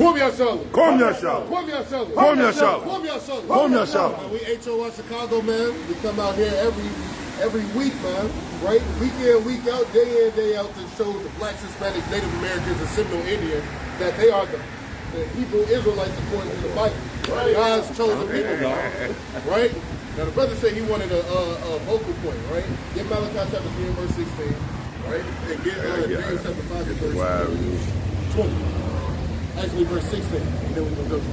We H.O.I Chicago, man. We come out here every week, man. Right? Week in, week out, day in, day out to show the blacks, Hispanics, Native Americans, and Seminole Indians that they are the Hebrew Israelites according to the Bible. Right? God's chosen people, dog. Right? Now the brother said he wanted a vocal point, right? Get Malachi chapter 3 and verse 16, right? And get James chapter 5 and verse 20. Actually, verse 16, and then we can go to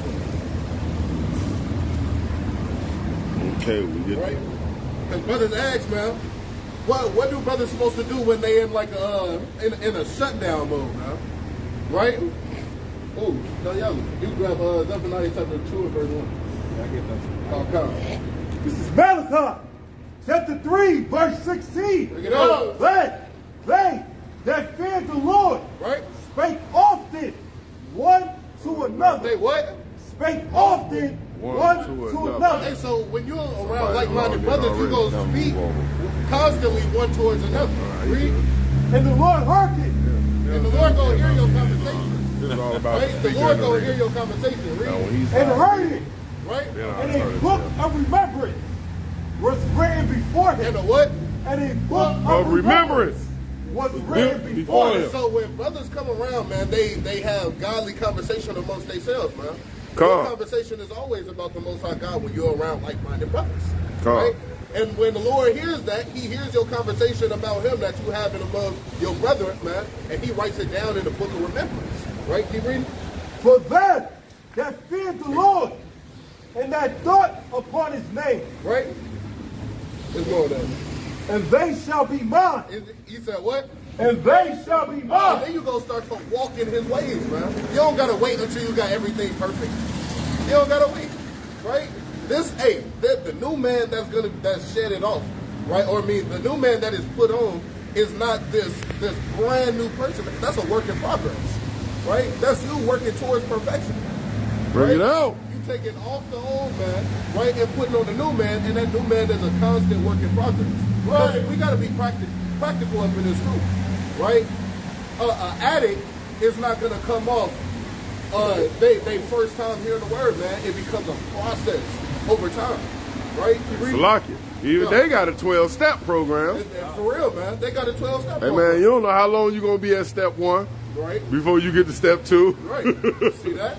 20. Okay, we get right. Because brothers ask, man, what do brothers supposed to do when they in like in a shutdown mode, man? Right? Oh, no, y'all, you grab Zephaniah chapter 2 and verse 1. I get that. Oh, come. This is Malachi, chapter 3, verse 16. Bring it up. They that fear the Lord, right, spake often one to another. They what? Spake often one to another. Hey, so when you're around like-minded brothers, you go speak constantly one towards another. Read. And the Lord hearkened. And the Lord gonna hear your conversation. It's all about right? The Lord gonna hear your conversation. Read. And heard it. Right? And a book of remembrance was written before him. And a what? And a book of remembrance was written before him. So when brothers come around, man, they have godly conversation amongst themselves, man. Your conversation is always about the Most High God when you're around like-minded brothers. Right? And when the Lord hears that, he hears your conversation about him that you have among your brethren, man, and he writes it down in the book of remembrance. Right? Keep reading. For them that feared the Lord, and that thought upon his name. Right? Let's go with that. And they shall be mine. He said what? And they shall be mine. And then you gonna start to walk in his ways, man. You don't gotta wait until you got everything perfect. You don't gotta wait. Right? The new man that's shedded off, right? Or the new man that is put on is not this brand new person. That's a work in progress. Right? That's you working towards perfection. Bring it out. Taking off the old man, right, and putting on the new man, and that new man is a constant work in progress. Right. We got to be practical up in this truth, right? An addict is not going to come off they first time hearing the word, man. It becomes a process over time, right? Lock it. Even they got a 12-step program. For real, man. They got a 12-step program. Hey, man, you don't know how long you're going to be at step 1 right? Before you get to step 2. Right. See that?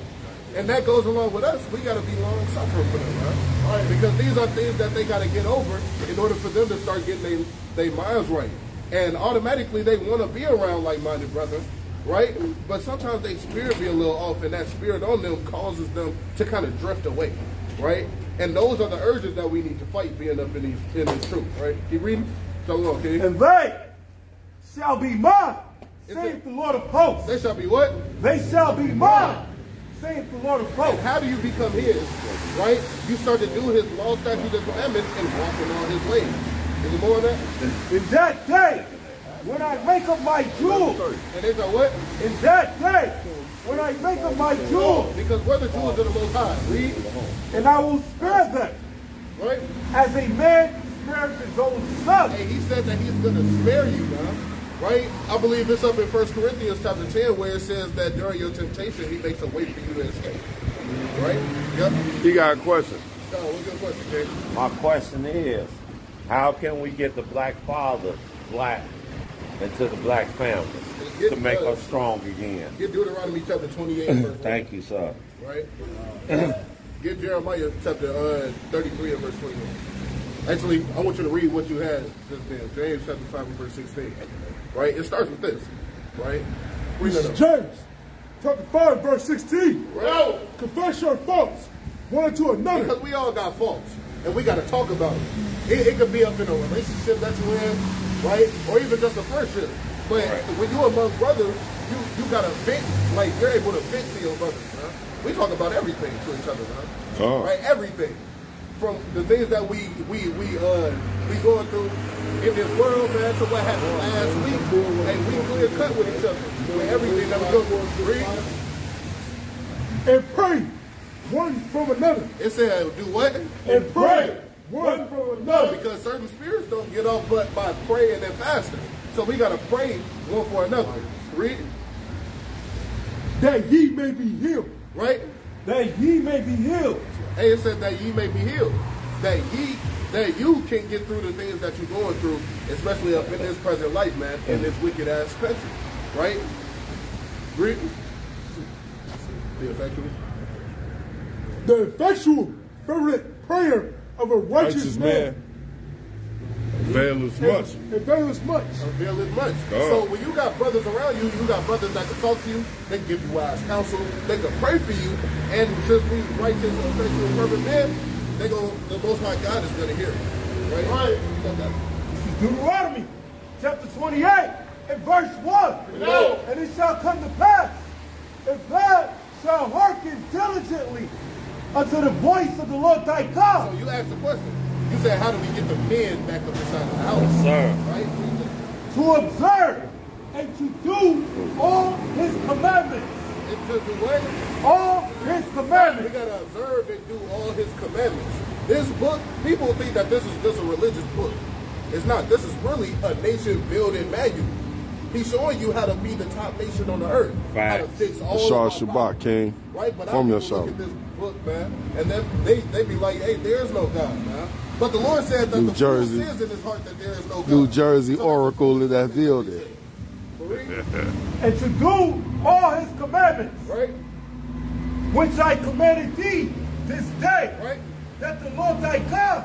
And that goes along with us. We got to be long-suffering for them, right? Right? Because these are things that they got to get over in order for them to start getting their minds right. And automatically they want to be around like-minded brothers, right? But sometimes their spirit be a little off, and that spirit on them causes them to kind of drift away, right? And those are the urges that we need to fight being up in this truth, right? Keep reading. So long, okay? And they shall be mine, saith the Lord of hosts. They shall be what? They shall be mine, saith the Lord of hosts. And how do you become his, right? You start to do his law, statutes, and commandments and walk in all his ways. Is there more on that? In that day, when I make up my jewels. And they say what? In that day, when I make up my jewels. Because we're the jewels of the Most High. Read. And I will spare them. Right? As a man spares his own son. And he said that he's going to spare you, man. Right? I believe it's up in 1 Corinthians chapter 10 where it says that during your temptation, he makes a way for you to escape. Right? Yep. He got a question. What's your question, Jay? My question is, how can we get the black father black into the black family to make us strong again? Get Deuteronomy chapter 28 verse 1. Thank you, sir. Right? Get Jeremiah chapter 33 and verse 21. Actually, I want you to read what you had just then. James chapter 5 and verse 16. Right? It starts with this. Right? This is James chapter 5 verse 16. Right. Confess your faults one unto another. Because we all got faults. And we got to talk about it. It could be up in a relationship that you're in, right? Or even just a friendship. But when you're among brothers, you got to vent. Like, you're able to vent to your brothers, man. We talk about everything to each other, man. Right? Everything. From the things that we going through in this world, man, to what happened last week. And we clear cut with each other. With everything that we go through. And pray one from another. It said, do what? And pray one from another. Because certain spirits don't get off but by praying and fasting. So we got to pray one for another. Read. That ye may be healed. right? That ye may be healed. Hey, it said that ye may be healed. That you can get through the things that you're going through, especially up in this present life, man, in this wicked ass country, right? Read. The effectual. The effectual, fervent prayer of a righteous man availeth much. availeth much. Availeth much. Oh. So when you got brothers around you, you got brothers that can talk to you, they can give you wise counsel, they can pray for you, and since we righteous, effectual, fervent men, the Most High God is going to hear it. Right? This is Deuteronomy chapter 28 and verse 1. No. And it shall come to pass, if thou shalt hearken diligently unto the voice of the Lord thy God. So you asked the question. You said, how do we get the men back up inside of the house? Sir. Right? To observe and to do all his commandments. And to do what? All his We commandments. got to observe and do all his commandments. This book, people think that this is just a religious book. It's not. This is really a nation-building manual. He's showing you how to be the top nation on the earth. How to fix all Shah of our Shabbat, problems. King. Right? But From I your people look Shah. at this book, man, and then they be like, hey, there is no God, man. But the Lord said that New the Jersey. fool says in his heart that there is no God. New Jersey So Oracle in that building. And to do all his commandments, Right? which I commanded thee this day, Right? that the Lord thy God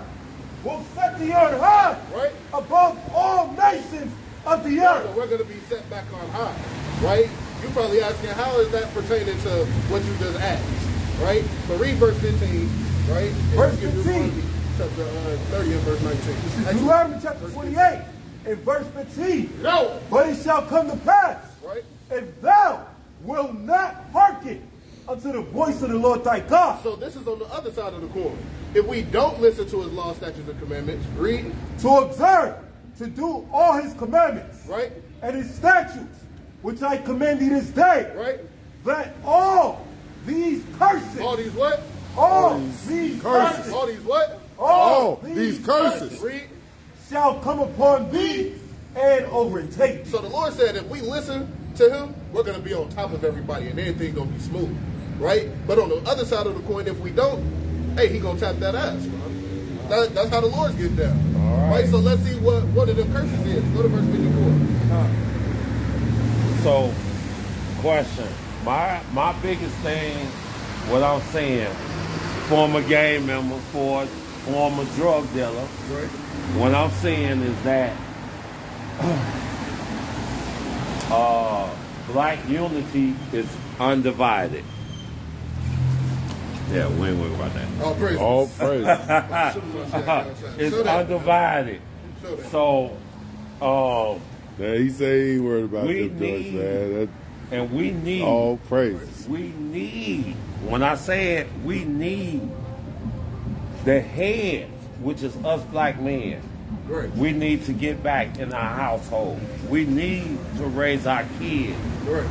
will set thee on high Right? above all nations of the So earth. we're going to be set back on high, right? You're probably asking, how is that pertaining to what you just asked, right? So read verse 15, right? Verse And 15. Chapter 30 and verse 19. Deuteronomy chapter 28 and verse 15. No! But it shall come to pass, Right? if thou wilt not hearken unto the voice of the Lord thy God, So this is on the other side of the coin. If we don't listen to his law, statutes, and commandments, read, to observe, to do all his commandments, right? and his statutes, which I command thee this day, Right? that all these curses, All these what? all these curses. curses, All these what? All these curses. Read. shall come upon thee and overtake thee. So the Lord said if we listen to him, we're going to be on top of everybody and everything's going to be smooth, right? But on the other side of the coin, if we don't, hey, he going to tap that ass, bro. That's how the Lord's getting down. All right. So let's see what one of them curses is. Go to verse 54. So, question. My biggest thing, what I'm saying, former gang member, former drug dealer, Right. what I'm saying is that black unity is undivided. Yeah, we ain't worried about that. Oh, praise. All praise. It's Show that. undivided. Show that. So, Yeah, he say he ain't worried about We them joints, need- man. That's and we need, all praises. when I say it, we need the heads, which is us black men. Right. We need to get back in our household. We need to raise our kids Right.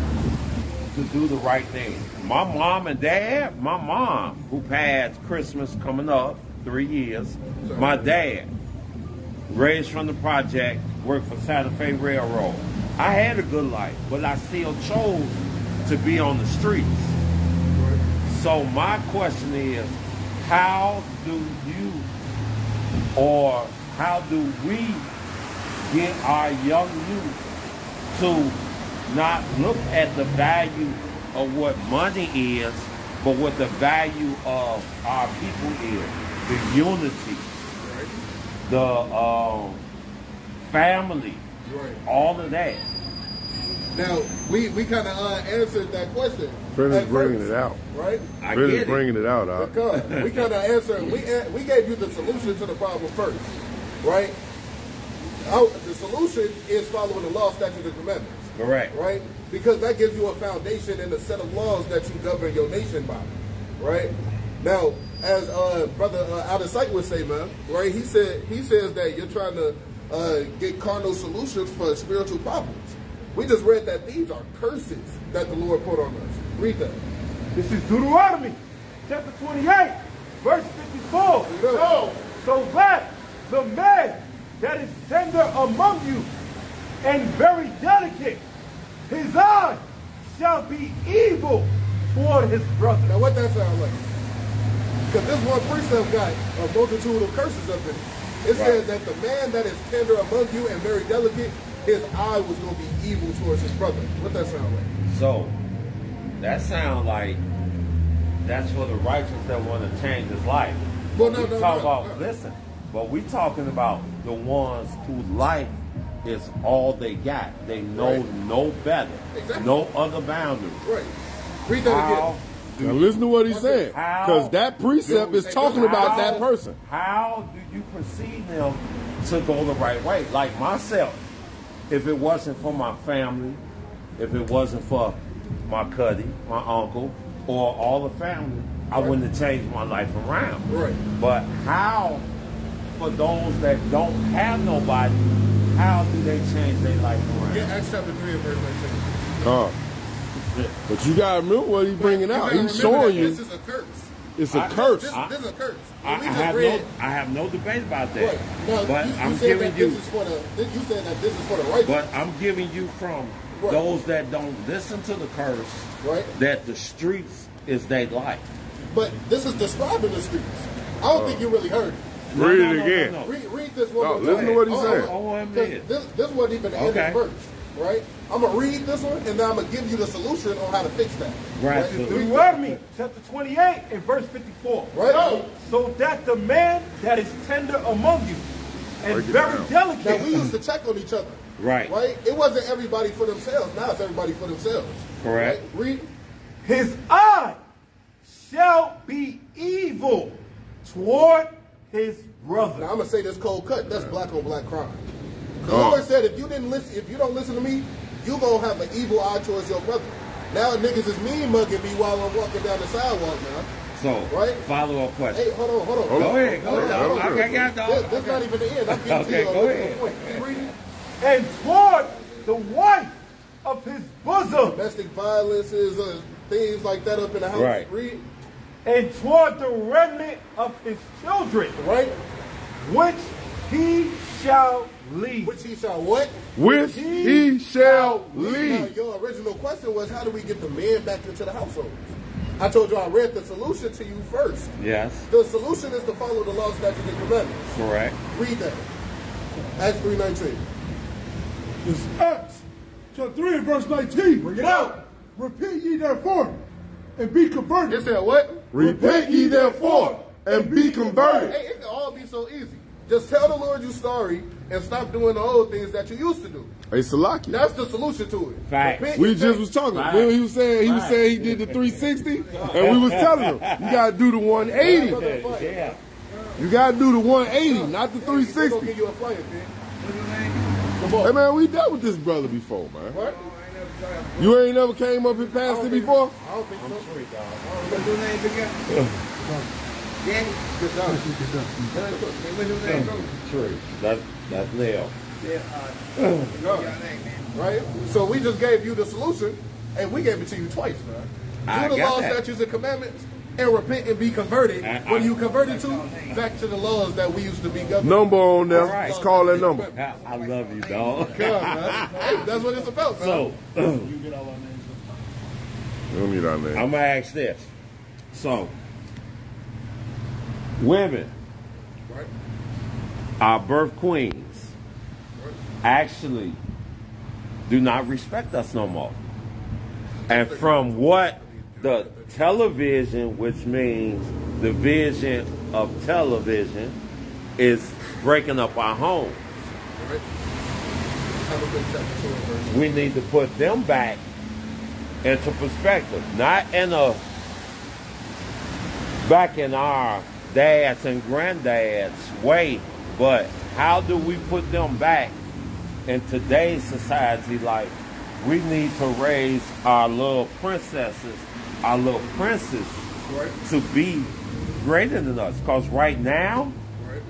to do the right thing. My mom and dad, my mom, who passed Christmas coming up, 3 years, my dad, raised from the project, worked for Santa Fe Railroad. I had a good life, but I still chose to be on the streets. So my question is, how do you, or how do we get our young youth to not look at the value of what money is, but what the value of our people is? The unity, the family, Right. all of that. Now, we kind of answered that question. Finish at bringing first, it out. Right? I Finish get it. bringing it out. Because we kind of answered, we gave you the solution to the problem first, right? The solution is following the law, statutes, and commandments, Correct. right? Because that gives you a foundation and a set of laws that you govern your nation by, right? Now, as brother Out of Sight would say, man, right? He says that you're trying to get carnal solutions for spiritual problems. We just read that these are curses that the Lord put on us. Read that. This is Deuteronomy chapter 28, verse 54. So that the man that is tender among you and very delicate, his eye shall be evil toward his brother. Now what that sound like? Because this one precept got a multitude of curses up in it. It says that the man that is tender among you and very delicate, his eye was going to be evil towards his brother. What that sound like? So, that sound like that's for the righteous that want to change his life. Well, Listen, but we talking about the ones whose life is all they got. They know no better, no other boundaries. Right. Read that again. Now listen to what he's saying, because that precept is talking about that person. How do you perceive them to go the right way? Like myself, if it wasn't for my family, if it wasn't for my cuddy, my uncle, or all the family, I wouldn't have changed my life around. Right. But how, for those that don't have nobody, how do they change their life around? Yeah, Acts chapter 3 and verse 19. But you gotta remember what he's bringing out. He's showing you this is a curse. It's a curse. This is a curse. I have no debate about that. Right. Now, but I'm said giving that you. This is for the, you said that this is for the righteous. But I'm giving you from those that don't listen to the curse. Right. That the streets is their life. But this is describing the streets. I don't think you really heard it. Read it again. No. Read this one more time. Listen to what he said. This wasn't even the end of the verse, right? I'm going to read this one, and then I'm going to give you the solution on how to fix that. Right. Deuteronomy chapter 28 and verse 54. Right. So that the man that is tender among you and very delicate. Now, we used to check on each other. Right. Right? It wasn't everybody for themselves. Now it's everybody for themselves. Correct. Right? Read. His eye shall be evil toward his brother. Now I'm gonna say this cold cut. That's black on black crime. The Lord said, if you don't listen to me, you gonna have an evil eye towards your brother. Now niggas is mean mugging me while I'm walking down the sidewalk now. So, right? Follow up question. Hey, hold on. Go ahead. I got that. This not even the end. I'm getting to you. Go ahead. Keep reading. And toward the wife of his bosom. Domestic violences, things like that up in the house. Right. Read. And toward the remnant of his children. Right. Which he shall lead. Which he shall what? Which he shall Now, lead. your original question was, how do we get the men back into the household? I told you I read the solution to you first. Yes. The solution is to follow the law, statutes, and commandments. Correct. Read that. Acts 3:19. It's Acts chapter 3 and verse 19. Bring it out. Repent ye therefore and be converted. It said what? Repent ye therefore and be converted. Hey, it can all be so easy. Just tell the Lord you're sorry and stop doing the old things that you used to do. Hey, Salaki. That's the solution to it. Facts. Repent We and just say, was talking. Remember he was saying he did the 360, and we was telling him you gotta do the 180. Yeah. You gotta do the 180, not the We're gonna 360. give you a flyer, man. Come on. Hey man, we dealt with this brother before, man. What? You ain't never came up and passed it before? I don't think so. What's your name again? Danny? Good job. What's your name, bro? True. That's Leo. Right? So we just gave you the solution, and we gave it to you twice, man. I Do the got law, that. statutes, and commandments, and repent and be converted. What are you converted to? Back to the laws that we used to be governed. Number on there. right. Let's call that number. I love you, dog. Come on, man. Hey, that's what it's about, man. So, We don't need our name. I'm gonna ask this. So, women, Right? our birth queens, actually do not respect us no more. And from what the television, which means the vision of television, is breaking up our homes. Right? Habakkuk chapter 2 and verse We need to put them back into perspective, not back in our dads and granddads way, but how do we put them back in today's society? Like, we need to raise our little princesses, our little princes, Right. to be greater than us. Because right now, Right?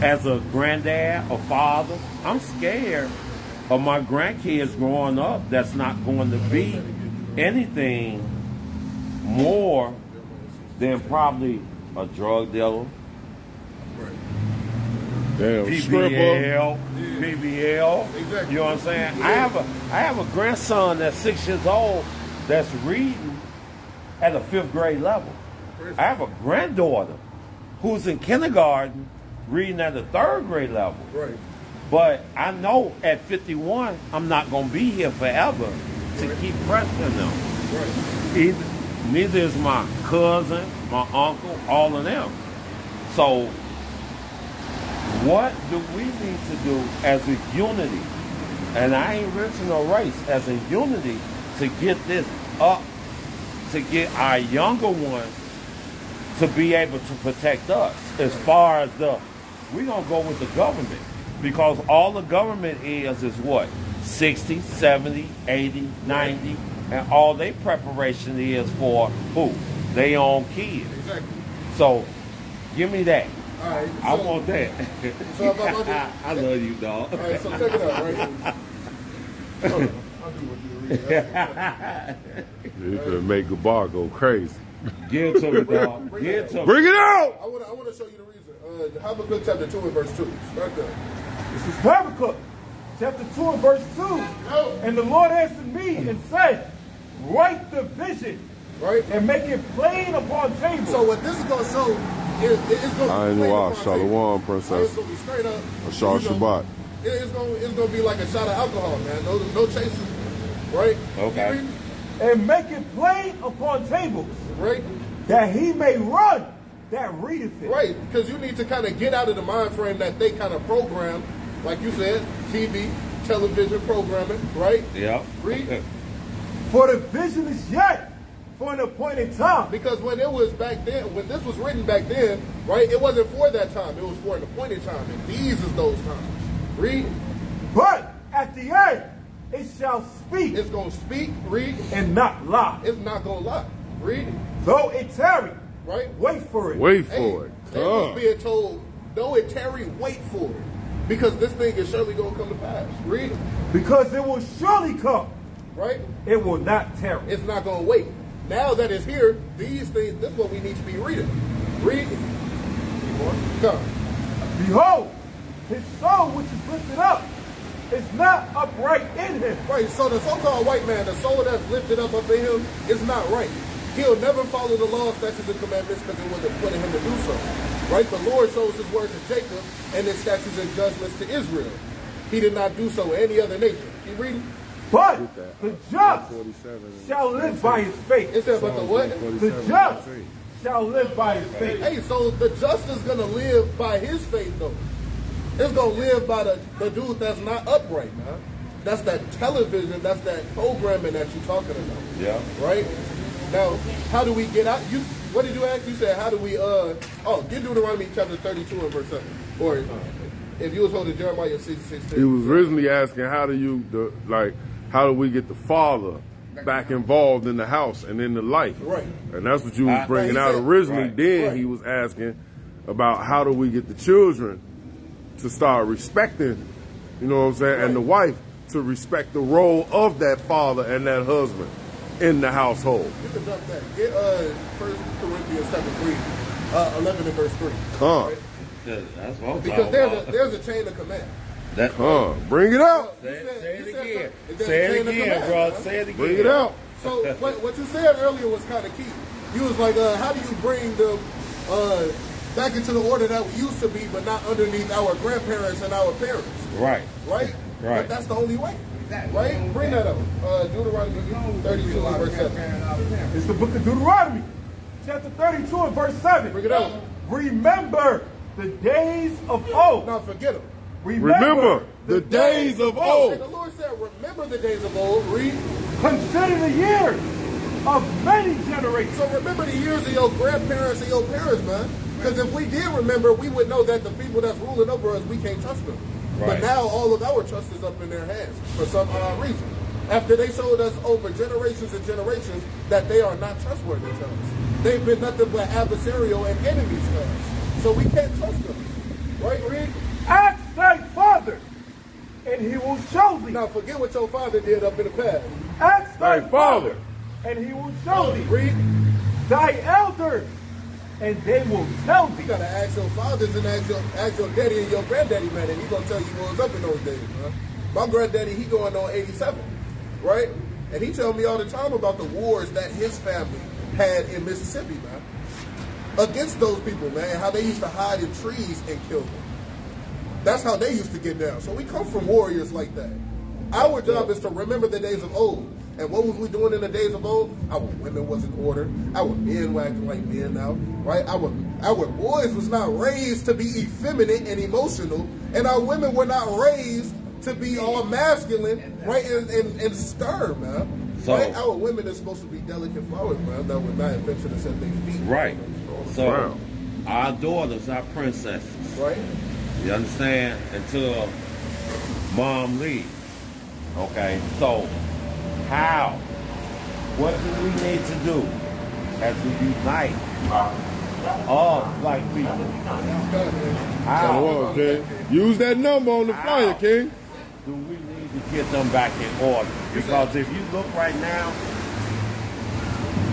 as a granddad or father, I'm scared of my grandkids growing up that's not going to be anything more than probably a drug dealer, Right. Damn stripper. PBL. Exactly. You know what I'm saying? I have a grandson that's 6 years old that's reading at a 5th grade level. I have a granddaughter who's in kindergarten reading at a 3rd grade level. Right. But I know at 51, I'm not going to be here forever to keep pressing them. Right. Neither is my cousin, my uncle, all of them. So what do we need to do as a unity? And I ain't rich no race, as a unity to get this up, to get our younger ones to be able to protect us. As far as we're going to go with the government, because all the government is what? 60, 70, 80, 90, and all their preparation is for who? They own kids. Exactly. So give me that. All right. I want that. So if I'm under, I love you, dog. all right, so check it out, right? Hold on. I'll do what you read. You finna make Gabar go crazy. Give it to me, dog. Give it to me. Bring it out! I want to show you the reason. Habakkuk chapter 2 and verse 2. Start there. This is Habakkuk, chapter 2 and verse 2. And the Lord answered me and said, write the vision, Right? and make it plain upon tables. So what this is going to show it's going to I be ain't plain know. upon Shalom, tables. princess. It's going to be straight up. Ashar Shabbat. It's going to be like a shot of alcohol, man. No chasing. Right? Okay. And make it plain upon tables, Right? that he may run that readeth it. Right, because you need to kind of get out of the mind frame that they kind of program, like you said, TV, television programming, right? Yeah. Read. For the vision is yet for an appointed time. Because when it was back then, when this was written back then, right, it wasn't for that time. It was for an appointed time. And these is those times. Read. But at the end, it shall speak It's going to speak. Read. and not lie. It's not going to lie. Read. Though it tarry, Right. wait for it. Wait Hey, for it. they was being told, though it tarry, wait for it. Because this thing is surely going to come to pass. Read. Because it will surely come. Right. It will not tarry. It's not going to wait. Now that it's here, these things, this is what we need to be reading. Read. Come. Behold, his soul which is lifted up is not upright in him. Right, so the so-called white man, the soul that's lifted up in him is not right. He'll never follow the law, statutes, and commandments because it wasn't put in him to do so. Right? The Lord shows his word to Jacob and his statutes and judgments to Israel. He did not do so with any other nation. You reading? But the just shall live by his faith. It said, but the what? The just shall live by his faith. Hey, so the just is going to live by his faith, though. It's going to live by the dude that's not upright, man. That's that television, that's that programming that you're talking about. Yeah. Right? Now, how do we get out? What did you ask? You said, how do we, get Deuteronomy chapter 32 and verse 7. Or if you was holding Jeremiah 6:16. He was originally asking, how do we get the father back involved in the house and in the life? Right. And that's what you was bringing he out said- originally. Right. Then Right. he was asking about how do we get the children to start respecting, you know what I'm saying, and the wife to respect the role of that father and that husband in the household. You can jump back. Get 1 Corinthians chapter 3, 11 and verse 3. Huh. That's what I'm Because talking about. there's a chain of command. That, Bring it out. Say it You said again. something. There's Say a it chain of again, command, bro. man. Say it again. Bring it out. So what you said earlier was kind of key. You was like, how do you bring them back into the order that we used to be, but not underneath our grandparents and our parents? Right. Right? Right. But that's the only way. Right? Bring that up. Deuteronomy 32 and verse 7. It's the book of Deuteronomy, chapter 32 and verse 7. Bring it up. Remember the days of old. Now forget them. Remember the days of And old. the Lord said, remember the days of old. Read. Consider the years of many generations. So remember the years of your grandparents and your parents, man. Because if we did remember, we would know that the people that's ruling over us, we can't trust them. But Right. now all of our trust is up in their hands for some odd reason. After they showed us over generations and generations that they are not trustworthy to us. They've been nothing but adversarial and enemies to us. So we can't trust them. Right, Reed? Ask thy father, and he will show thee. Now forget what your father did up in the past. Ask thy Thy father, father. and he will show thee. Reed? Thy elders, and they will tell thee. You gotta ask your fathers and ask your daddy and your granddaddy, man, and he gonna tell you what was up in those days, man. My granddaddy, he going on 87, right? And he tell me all the time about the wars that his family had in Mississippi, man. Against those people, man, how they used to hide in trees and kill them. That's how they used to get down. So we come from warriors like that. Our job is to remember the days of old. And what was we doing in the days of old? Our women wasn't ordered. Our men were acting like men now, right? Our boys was not raised to be effeminate and emotional, and our women were not raised to be all masculine, right, and stern, man. So, right? Our women are supposed to be delicate flowers, man, that were not invented to set their feet. Right. So our daughters are princesses. Right. You understand? Until mom leaves. Okay. So how? What do we need to do as we unite all black people? How? Okay. Use that number on the flyer, King. Do we need to get them back in order? Because if you look right now,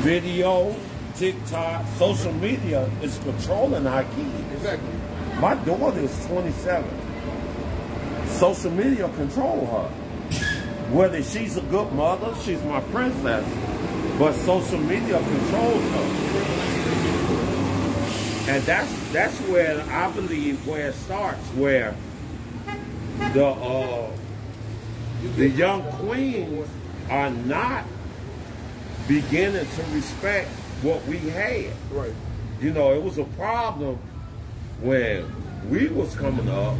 video, TikTok, social media is controlling our kids. Exactly. My daughter is 27. Social media control her. Whether she's a good mother, she's my princess, but social media controls her. And that's where I believe where it starts, where the young queens are not beginning to respect what we had. Right. You know, it was a problem when we was coming up.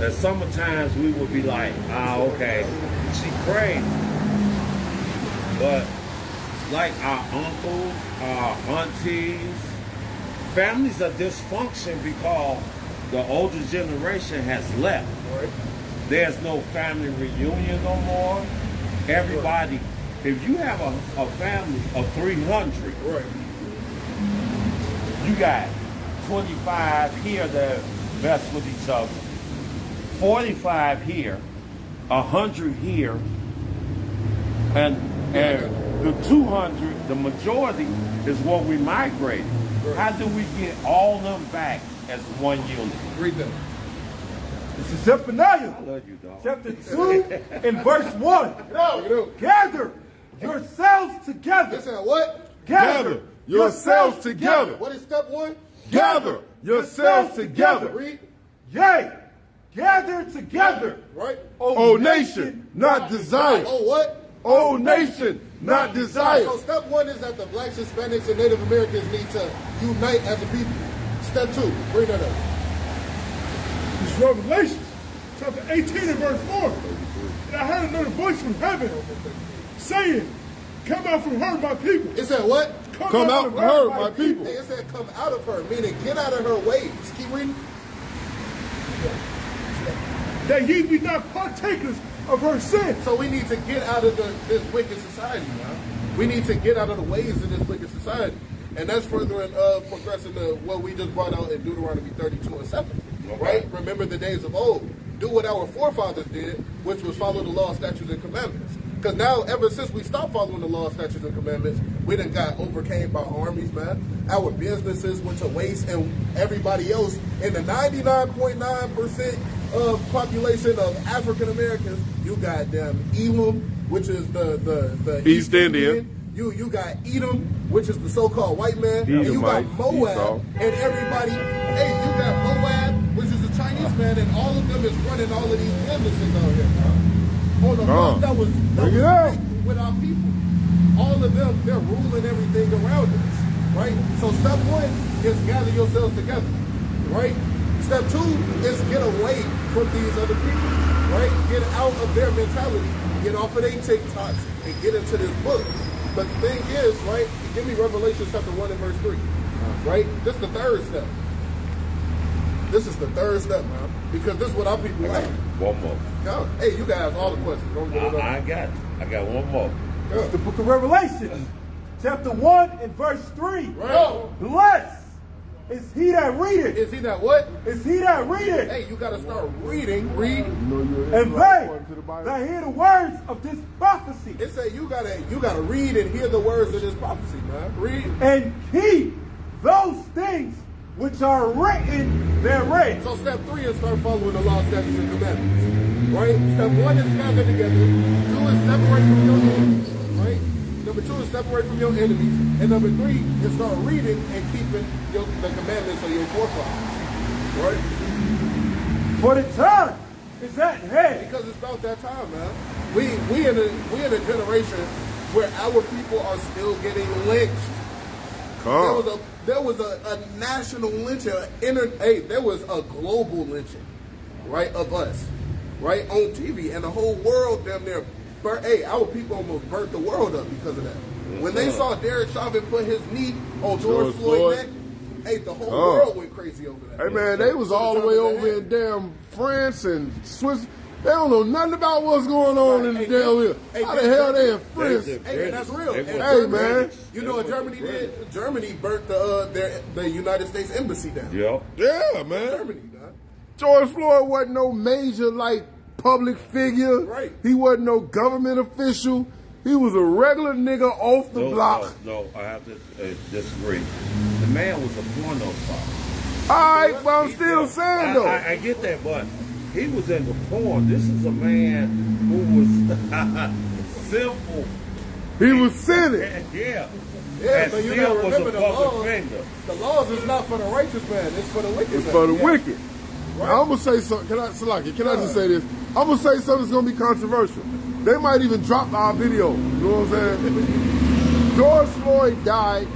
And sometimes we would be like, okay, she crazy. But like our uncles, our aunties, families are dysfunction because the older generation has left. Right. There's no family reunion no more. Everybody, if you have a family of 300, right, you got 25 here that mess with each other, 45 here, 100 here, and the 200, the majority is what we migrated. Right. How do we get all them back as one unit? Read that. This is Zephaniah, I love you, dog. chapter 2 and verse 1. No. Gather yourselves together. Listen, what? Gather yourselves together. What is step one? Gather yourselves together. Read. Yea, gather together. Right. O nation, not desire. Oh, what? O nation, not desire. So step one is that the blacks, Hispanics, and Native Americans need to unite as a people. Step two, bring that up. It's Revelation, chapter 18 and verse 4. And I heard another voice from heaven saying, come out from her, my people. It said what? Come out from her, my people. It said come out of her, meaning get out of her ways. Keep reading. That ye be not partakers of her sin. So we need to get out of this wicked society, man. We need to get out of the ways of this wicked society. And that's further progressing to what we just brought out in Deuteronomy 32 and 7. Okay. Right? Remember the days of old. Do what our forefathers did, which was follow the law, statutes, and commandments. Because now, ever since we stopped following the law, statutes, and commandments, we done got overcame by armies, man. Our businesses went to waste, and everybody else in the 99.9% of population of African Americans, you got them Elam, which is the East Indian. You got Edom, which is the so-called white man, and you got Moab, and everybody. Hey, you got Moab, which is a Chinese man, and all of them is running all of these businesses out here. On the month that was with our people. All of them, they're ruling everything around us, right? So step one is gather yourselves together, right? Step two is get away from these other people, right? Get out of their mentality, get off of their TikToks, and get into this book. But the thing is, right, give me Revelation chapter 1 and verse 3, right? This is the third step. This is the third step, man, because this is what our people like. One more. No, hey, you guys ask all the questions. Don't get it up. I got it. I got one more. Yeah. The book of Revelation, chapter 1 and verse 3. Right. Blessed is he that readeth. Is he that what? Is he that readeth. Hey, you got to start reading. Read. And they that hear the words of this prophecy. It say you gotta read and hear the words of this prophecy, man. Read. And keep those things which are written therein. So step 3 is start following the law, statutes, and commandments. Right? Step 1 is gather together. 2 is separate from your enemies. Right? Number 2 is separate from your enemies. And number 3 is start reading and keeping the commandments of your forefathers. Right? For the time is at hand. Because it's about that time, man. We in a generation where our people are still getting lynched. There was a national lynching, there was a global lynching, right, of us, right, on TV, and the whole world damn near our people almost burnt the world up because of that. When they saw Derek Chauvin put his knee on George Floyd's neck, the whole world went crazy over that. Hey man, they was all the way over in damn France and Swiss. They don't know nothing about what's going on in the damn here. How the hell they in France? Hey, that's real. Hey man, you know what Germany did? Germany burnt the United States embassy down. Yep. Yeah, man. Germany, man. George Floyd wasn't no major public figure. Right. He wasn't no government official. He was a regular nigga off the block. No, I have to disagree. The man was a porno star. All right, but I'm still saying though. I get that, but he was in the porn. This is a man who was simple. He was sinning. Yeah. Yeah, and but you still gotta was a remember the public laws. finger. The laws is not for the righteous man; it's for the wicked. It's man. for the Yeah. wicked. Right. I'm gonna say something. Can I just say this? I'm gonna say something that's gonna be controversial. They might even drop our video. You know what I'm saying? George Floyd died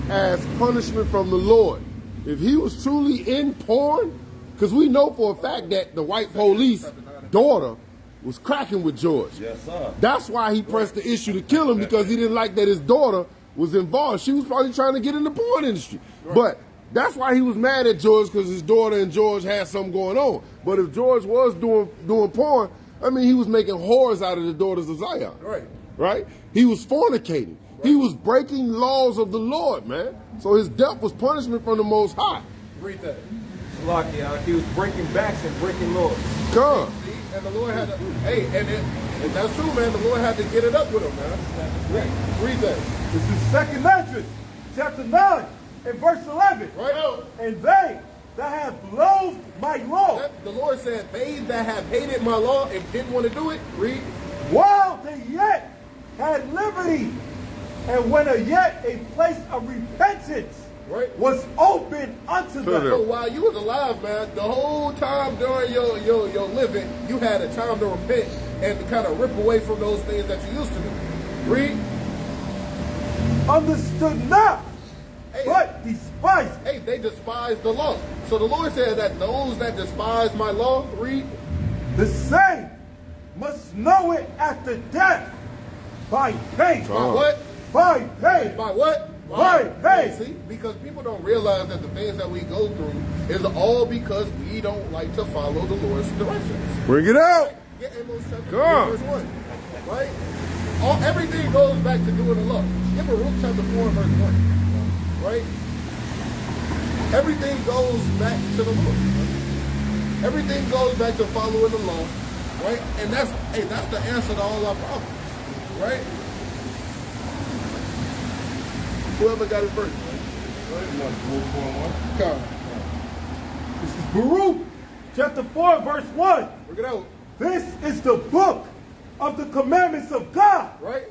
as punishment from the Lord. If he was truly in porn, because we know for a fact that the white police daughter was cracking with George. Yes, sir. That's why he pressed the issue to kill him, because he didn't like that his daughter was involved. She was probably trying to get in the porn industry. Right. But that's why he was mad at George, because his daughter and George had something going on. But if George was doing porn, I mean, he was making whores out of the daughters of Zion. Right. Right? He was fornicating. Right. He was breaking laws of the Lord, man. So his death was punishment from the Most High. Read that. Lucky, he was breaking backs and breaking laws. Come. See? And the Lord had to, and that's true, man. The Lord had to get it up with him, man. Read that. This is 2nd Esdras, chapter 9, and verse 11. Right. And they that have loathed my law, The Lord said, they that have hated my law and didn't want to do it, read. while they yet had liberty, and when yet a place of repentance was open unto them. So while you was alive, man, the whole time during your living, you had a time to repent and to kind of rip away from those things that you used to do. Read. Understood not, but despised. Hey, they despised the law. So the Lord said that those that despise my law, read. The same must know it after death by pain. By what? By pain. By what? By pain. See, because people don't realize that the things that we go through is all because we don't like to follow the Lord's directions. Bring it out. Yeah, Amos chapter 3, Come. verse 1. Right? Everything goes back to doing the law. Give a Luke chapter 4, verse 1. Right? Everything goes back to the Lord. Everything goes back to following the law. Right? And that's the answer to all our problems. Right? Whoever got it first. Right? This is Baruch, chapter 4, verse 1. Bring it out. This is the book of the commandments of God, Right?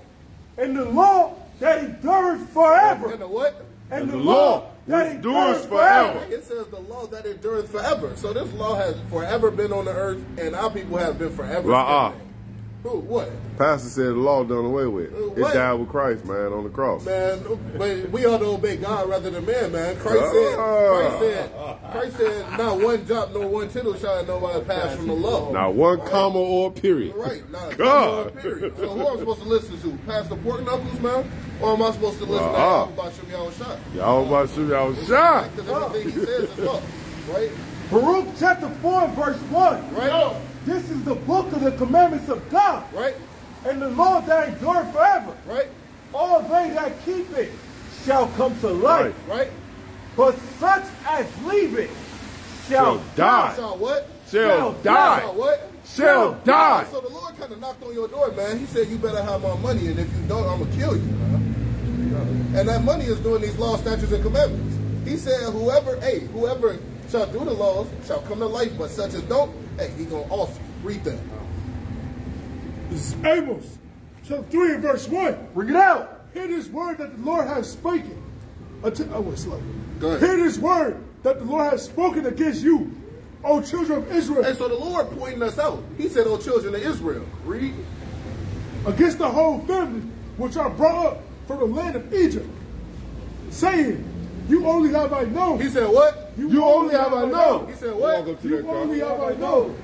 and the law that endures forever. And the what? And the law that endures forever. It says the law that endures forever. So this law has forever been on the earth, and our people have been forever. standing. Who? What? Pastor said the law done away with. It What? died with Christ, man, on the cross. Man, but we ought to obey God rather than man, man. Christ said, not one jot nor one tittle shall nobody pass from the law. Not one comma or period. Right, not a God. period. So who am I supposed to listen to? Pastor Pork Knuckles, man? Or am I supposed to listen to about Shimmy Shot? Y'all about to shoot y'all shot. Because everything he says is law, right? Baruch chapter 4, verse 1. Right? This is the book of the commandments of God, Right? and the law that endures forever. Right? All they that keep it shall come to life, Right? but such as leave it shall die. Shall what? Shall die. Shall what? Shall die. So the Lord kind of knocked on your door, man. He said, you better have my money, and if you don't, I'm going to kill you. And that money is doing these laws, statutes, and commandments. He said, whoever shall do the laws shall come to life, but such as don't, hey, he gonna off you. Read that. This is Amos, chapter 3 and verse 1. Bring it out. Hear this word that the Lord has spoken. Go ahead. Hear this word that the Lord has spoken against you, O children of Israel. And so the Lord pointing us out. He said, O children of Israel. Read. Against the whole family which are brought up from the land of Egypt, saying, you only have I known. He said what? You only have I known. He said what? You only have I known.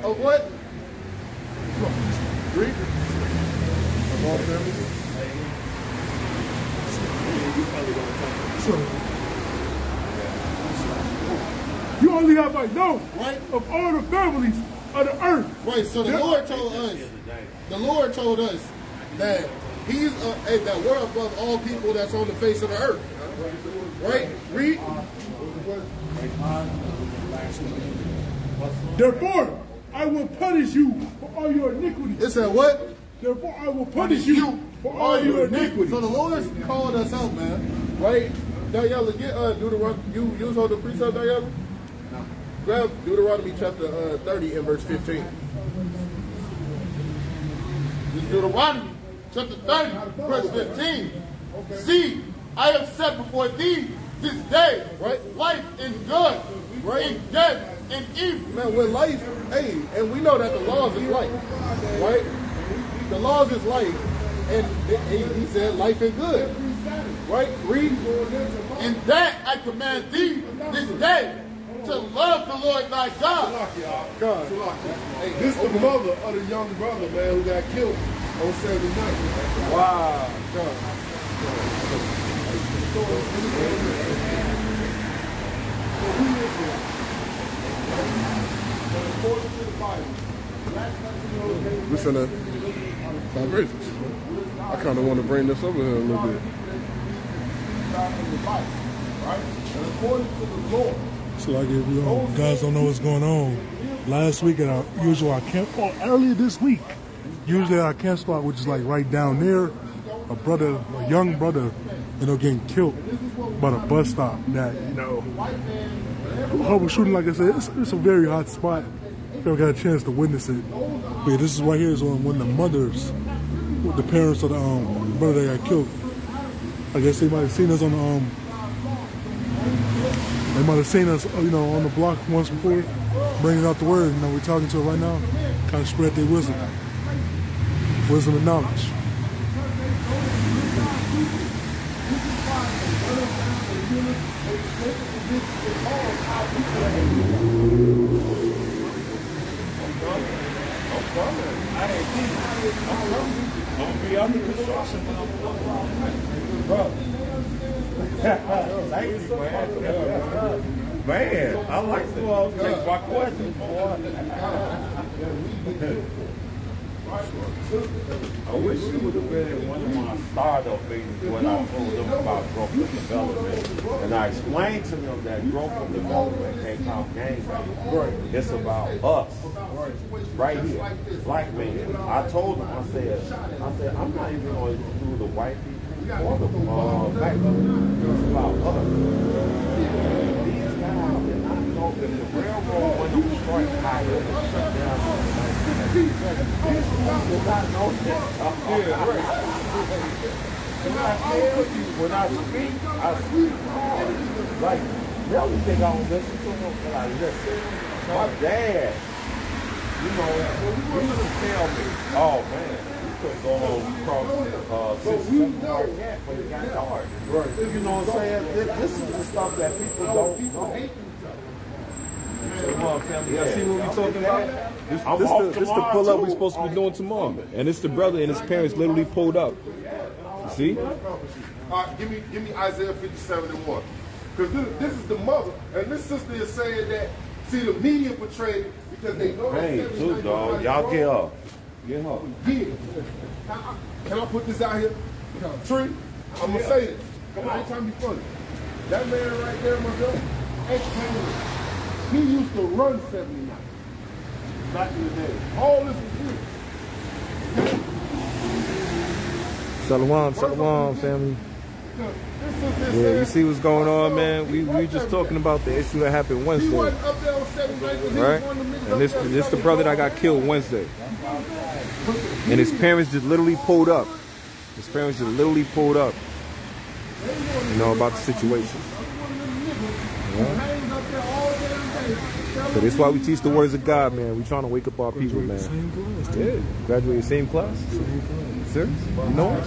Of what? Read. You only have I known, right, of all the families of the earth. Right. So the Lord told us that He's that we're above all people that's on the face of the earth. Right. Read. Therefore, I will punish you for all your iniquities. It said what? Therefore, I will punish you for all your iniquities. So the Lord's called us out, man. Right? Daniela, get Deuteronomy. You hold the precept, Daniela? No. Grab Deuteronomy chapter 30 and verse 15. This is Deuteronomy chapter 30, verse 15. Okay. See, I have set before thee this day, right, life and good, right, and death and evil. Man, when life, hey, and we know that the laws is life, right? The laws is life, and he said life and good, right? Read. And that I command thee this day to love the Lord thy God. God. Hey, this is the mother of the young brother, man, who got killed on Saturday night. Wow. God. Listen to vibrations. I kind of want to bring this over here a little bit. So like if you guys don't know what's going on, last week at our usual camp, or earlier this week, usually our camp spot, which is like right down there, a young brother, getting killed by the bus stop. That horrible shooting. Like I said, it's a very hot spot. If you ever got a chance to witness it, but yeah, this is right here is when the mothers, the parents of the brother that got killed. I guess they might have seen us on the they might have seen us, on the block once before, bringing out the word. We're talking to it right now, kind of spread their wisdom and knowledge. I'm gonna be under construction when I'm bro. Thank you, man. I like to take my question, I wish you would have been in one of my startup meetings when I told them about growth and development. And I explained to them that growth and development can't count games. It's about us. Right here. Black men. I told them, I said, I'm not even going to do the white people or the black people. It's about us. These guys did not know that the railroad went on strike higher and shut down. These people did not know that. When I speak hard. Like, they don't think I don't listen to them, but I listen. My dad, he used to tell me, oh man, you couldn't go across 6th when it got dark. Right. You know what I'm saying? This is the stuff that people don't know. Y'all see what we talking about? This the pull up we supposed to be doing tomorrow. And it's the brother and his parents literally pulled up. You see? All right, give me Isaiah 57:1. Because this is the mother, and this sister is saying that, see, the media portrayed it because they know hey, too, dog. Y'all get up. Get up. Yeah. Can I put this out here? Tree, I'm going to say this. Come on, I'm trying to be funny. That man right there, my brother, he used to run 79 back in the day. All this was here. Shalom, family. Yeah, you see what's going on, man? We just talking about the issue that happened Wednesday, right? And this the brother that got killed Wednesday, and his parents just literally pulled up. His parents just literally pulled up, you know, about the situation. Yeah. So that's why we teach the words of God, man. We trying to wake up our people, man. Same class. Yeah, graduated same class. Same class. Serious? You know it?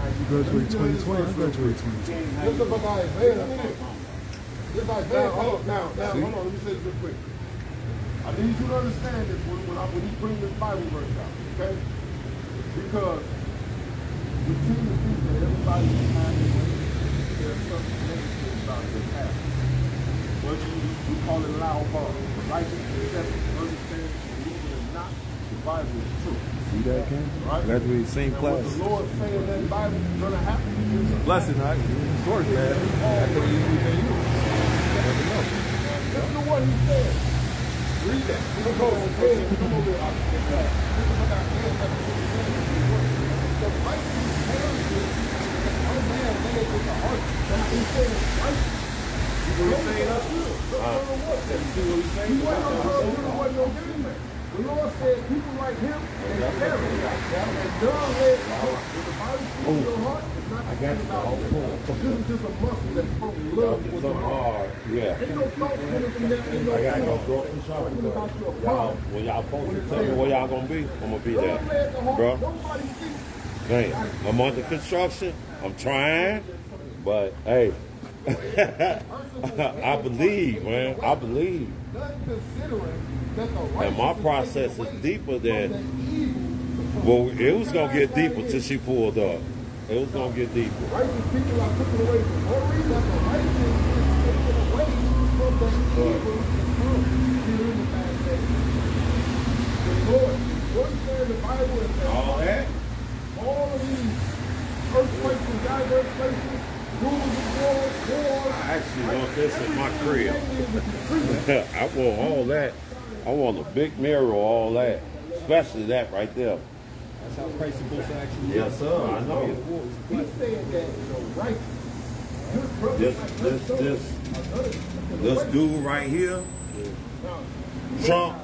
You graduated 2020. I graduated 2020. Now, hold on, let me say this real quick. I need you to understand this when he brings this Bible verse out, okay? Because we tend to think that everybody is having their something negative about their past. What we call it loud bar. Righteous, acceptance, understanding, believing or not, the Bible is true. See that, Ken? Right? Graduated same And class. what the Lord saying in that Bible is going to happen. Blessing, huh? Short, man. That could have easily been you. Never know. Listen to what he said. Read that. Come over here. This is what I the righteous heritage, no man laid with the heart. He said it's righteous. You know what he's saying? See what he's saying? He wasn't no game man. The Lord said people like him and Sarah and John led the heart. If the Bible speaks to your heart, it's not talking about you. This is just a muscle that's supposed to love with your heart. Yeah. Ain't no thought in that. Ain't no thought. It's talking about your heart. When y'all supposed to tell me where y'all gonna be, I'm gonna be there, bro. Nobody sees. Hey, I'm under construction. I'm trying, but hey, I believe, man. I believe. And my process is deeper than. Well, it was gonna get deeper till she pulled up. It was gonna get deeper. Righteous people are taken away from worry, that the righteous is taken away from the evil to come here in the last days. The Lord, you understand the Bible and says All that. all of these earthquakes and diverse places, rumors of wars. I actually want this in my crib. I want all that. I want a big mirror, all that, especially that right there. That's how Christ is supposed to actually be. Yes, sir. I know. He said that the righteous. This dude right here, Trump.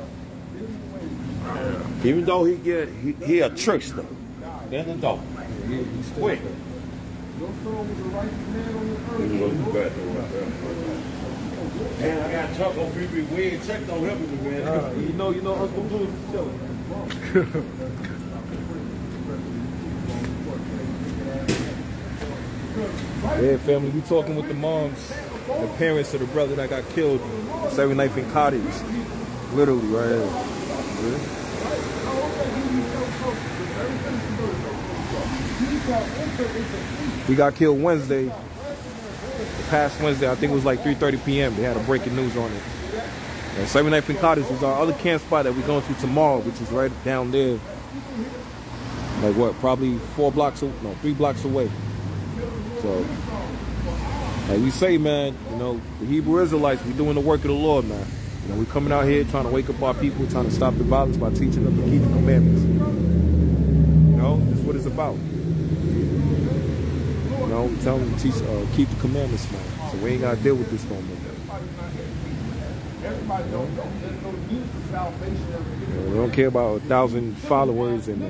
Even though he a trickster, in the door. He's quick. Your son was a righteous man on the earth. Man, I got Chuck on BB. We ain't checked on him, man. You know, Uncle Blue's chilling. Yeah, family, we talking with the moms, the parents of the brother that got killed, 79th and Cottage. Literally, right here. Yeah. He got killed Wednesday. The past Wednesday, I think it was like 3:30 p.m. They had a breaking news on it. And 79th and Cottage is our other camp spot that we're going to tomorrow, which is right down there. Like what, probably 3 blocks away. So, like we say, man, you know, the Hebrew Israelites, we doing the work of the Lord, man. You know, we coming out here trying to wake up our people, trying to stop the violence by teaching them to keep the commandments. You know, that's what it's about. You know, we tell them to keep the commandments, man. So we ain't got to deal with this no more. Everybody don't know. There's no need for salvation. We don't care about 1,000 followers and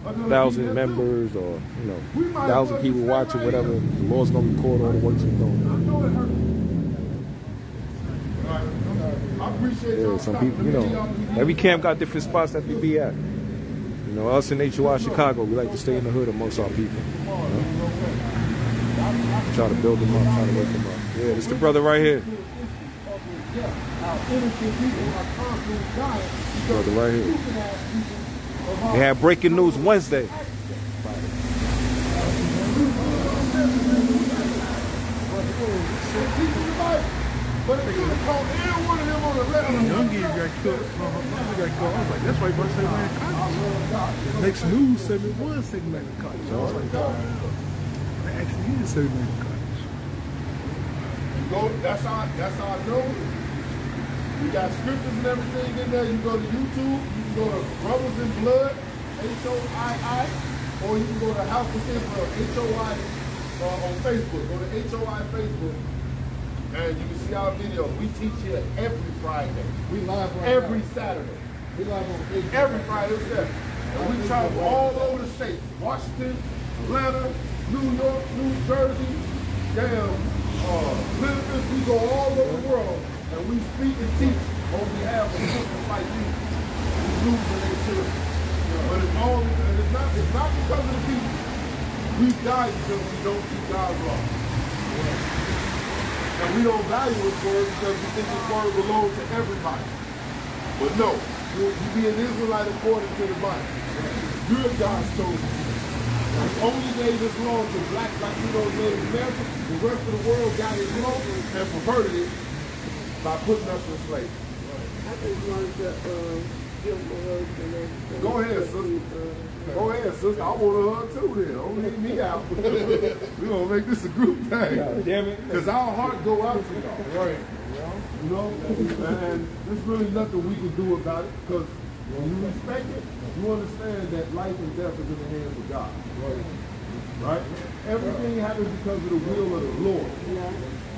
1,000 members or, you know, 1,000 people watching, whatever. The Lord's going to record all the works we're doing. Yeah, some people, you know, every camp got different spots that we be at. You know, us in H.O.I Chicago, we like to stay in the hood amongst our people. You know? Try to build them up, try to wake them up. Yeah, it's the brother right here. Brother right here. They had breaking news Wednesday. But if you would have called every one of them on the left, Young kid got killed. I was like, that's why Bus said man Cottage. The next news said it was St. Matthew Cottage. I was like, they actually is St. Matthew Cottage. that's how I know. We got scriptures and everything in there. You go to YouTube, you can go to Brothers in Blood, H.O.I.I, or you can go to House of Israel, on Facebook. Go to H.O.I. Facebook, and you can see our videos. We teach here every Friday. We live right Every now. Saturday. We live on Facebook. Every Friday, it's there. And we travel all over the states. Washington, Atlanta, New York, New Jersey, Memphis. We go all over the world, and we speak and teach on behalf of sisters like you, losing their children. But it's all, and it's not because of the people. We die because we don't keep God's law. And we don't value His word because we think His word belongs to everybody. But no, you be an Israelite according to the Bible. You're God's chosen. He only gave His law to blacks like Latinos, Native Americans. The rest of the world got His law and perverted it by putting us in slavery. I just wanted to give my husband Go ahead, sister. Go ahead, sister. I want a hug too then. Don't leave me out. We're going to make this a group thing. Damn it. Because our heart go out to y'all. Right. You know? And there's really nothing we can do about it because when you respect it, you understand that life and death is in the hands of God. Right? Everything happens because of the will of the Lord.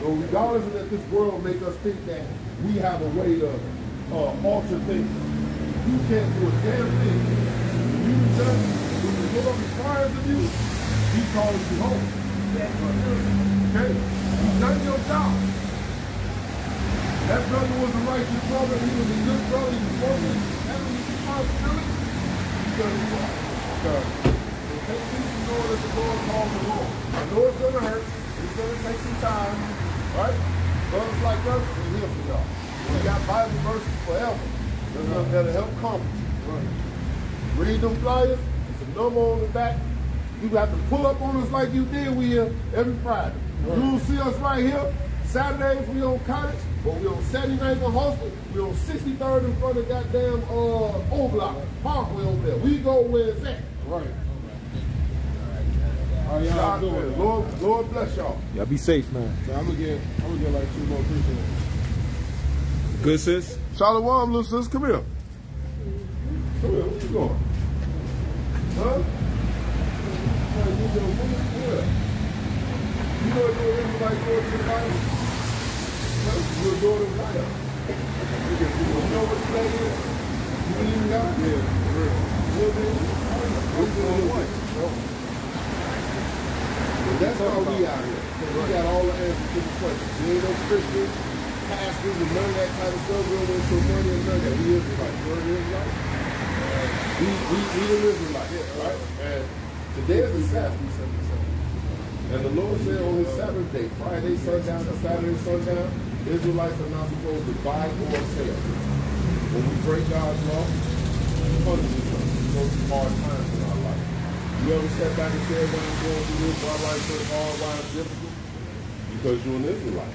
So regardless of that this world make us think that we have a way to alter things, you can't do a damn thing. You just, when the Lord requires of you, He calls you home. Okay? You've done your job. That brother was a righteous brother. He was a good brother. He was working. That was his responsibility. Because he was. Okay. So take peace and know that the Lord calls the Lord. I know it's going to hurt. It's going to take some time. Right? Brothers like us, we're here for y'all. We got Bible verses forever. There's nothing that'll help comfort you. Right. Read them flyers. It's a number on the back. You got to pull up on us like you did. We here every Friday. Right. You'll see us right here. Saturdays we on College, but we on 79th and Hostel. We on 63rd in front of goddamn O-Block Parkway over there. We go where it's at. Right. All right, y'all doing? Lord bless y'all. Y'all be safe, man. So I'm gonna get like 2 more people. Good, sis? Shalom, little sis. Come here. Come here. Where you going? Huh? You know what everybody going to the Bible? You're a daughter of light. You know what the name is? You believe in God? Yeah, for real. Little bit? What's going on? That's how we out here. We got all the answers to the questions. We ain't no Christians, pastors, and none of that kind of stuff. We don't want your money and none of that. We Israelites. You're an Israelite? We an Israelite, right? And today is the Sabbath. And the Lord said on His Sabbath day, Friday sundown to Saturday sundown, Israelites are not supposed to buy or sell. When we break God's law, punishment comes. Those hard times in our life. You ever sat back and said, when I'm going through this, why life so hard, why it's difficult? Because you're an Israelite.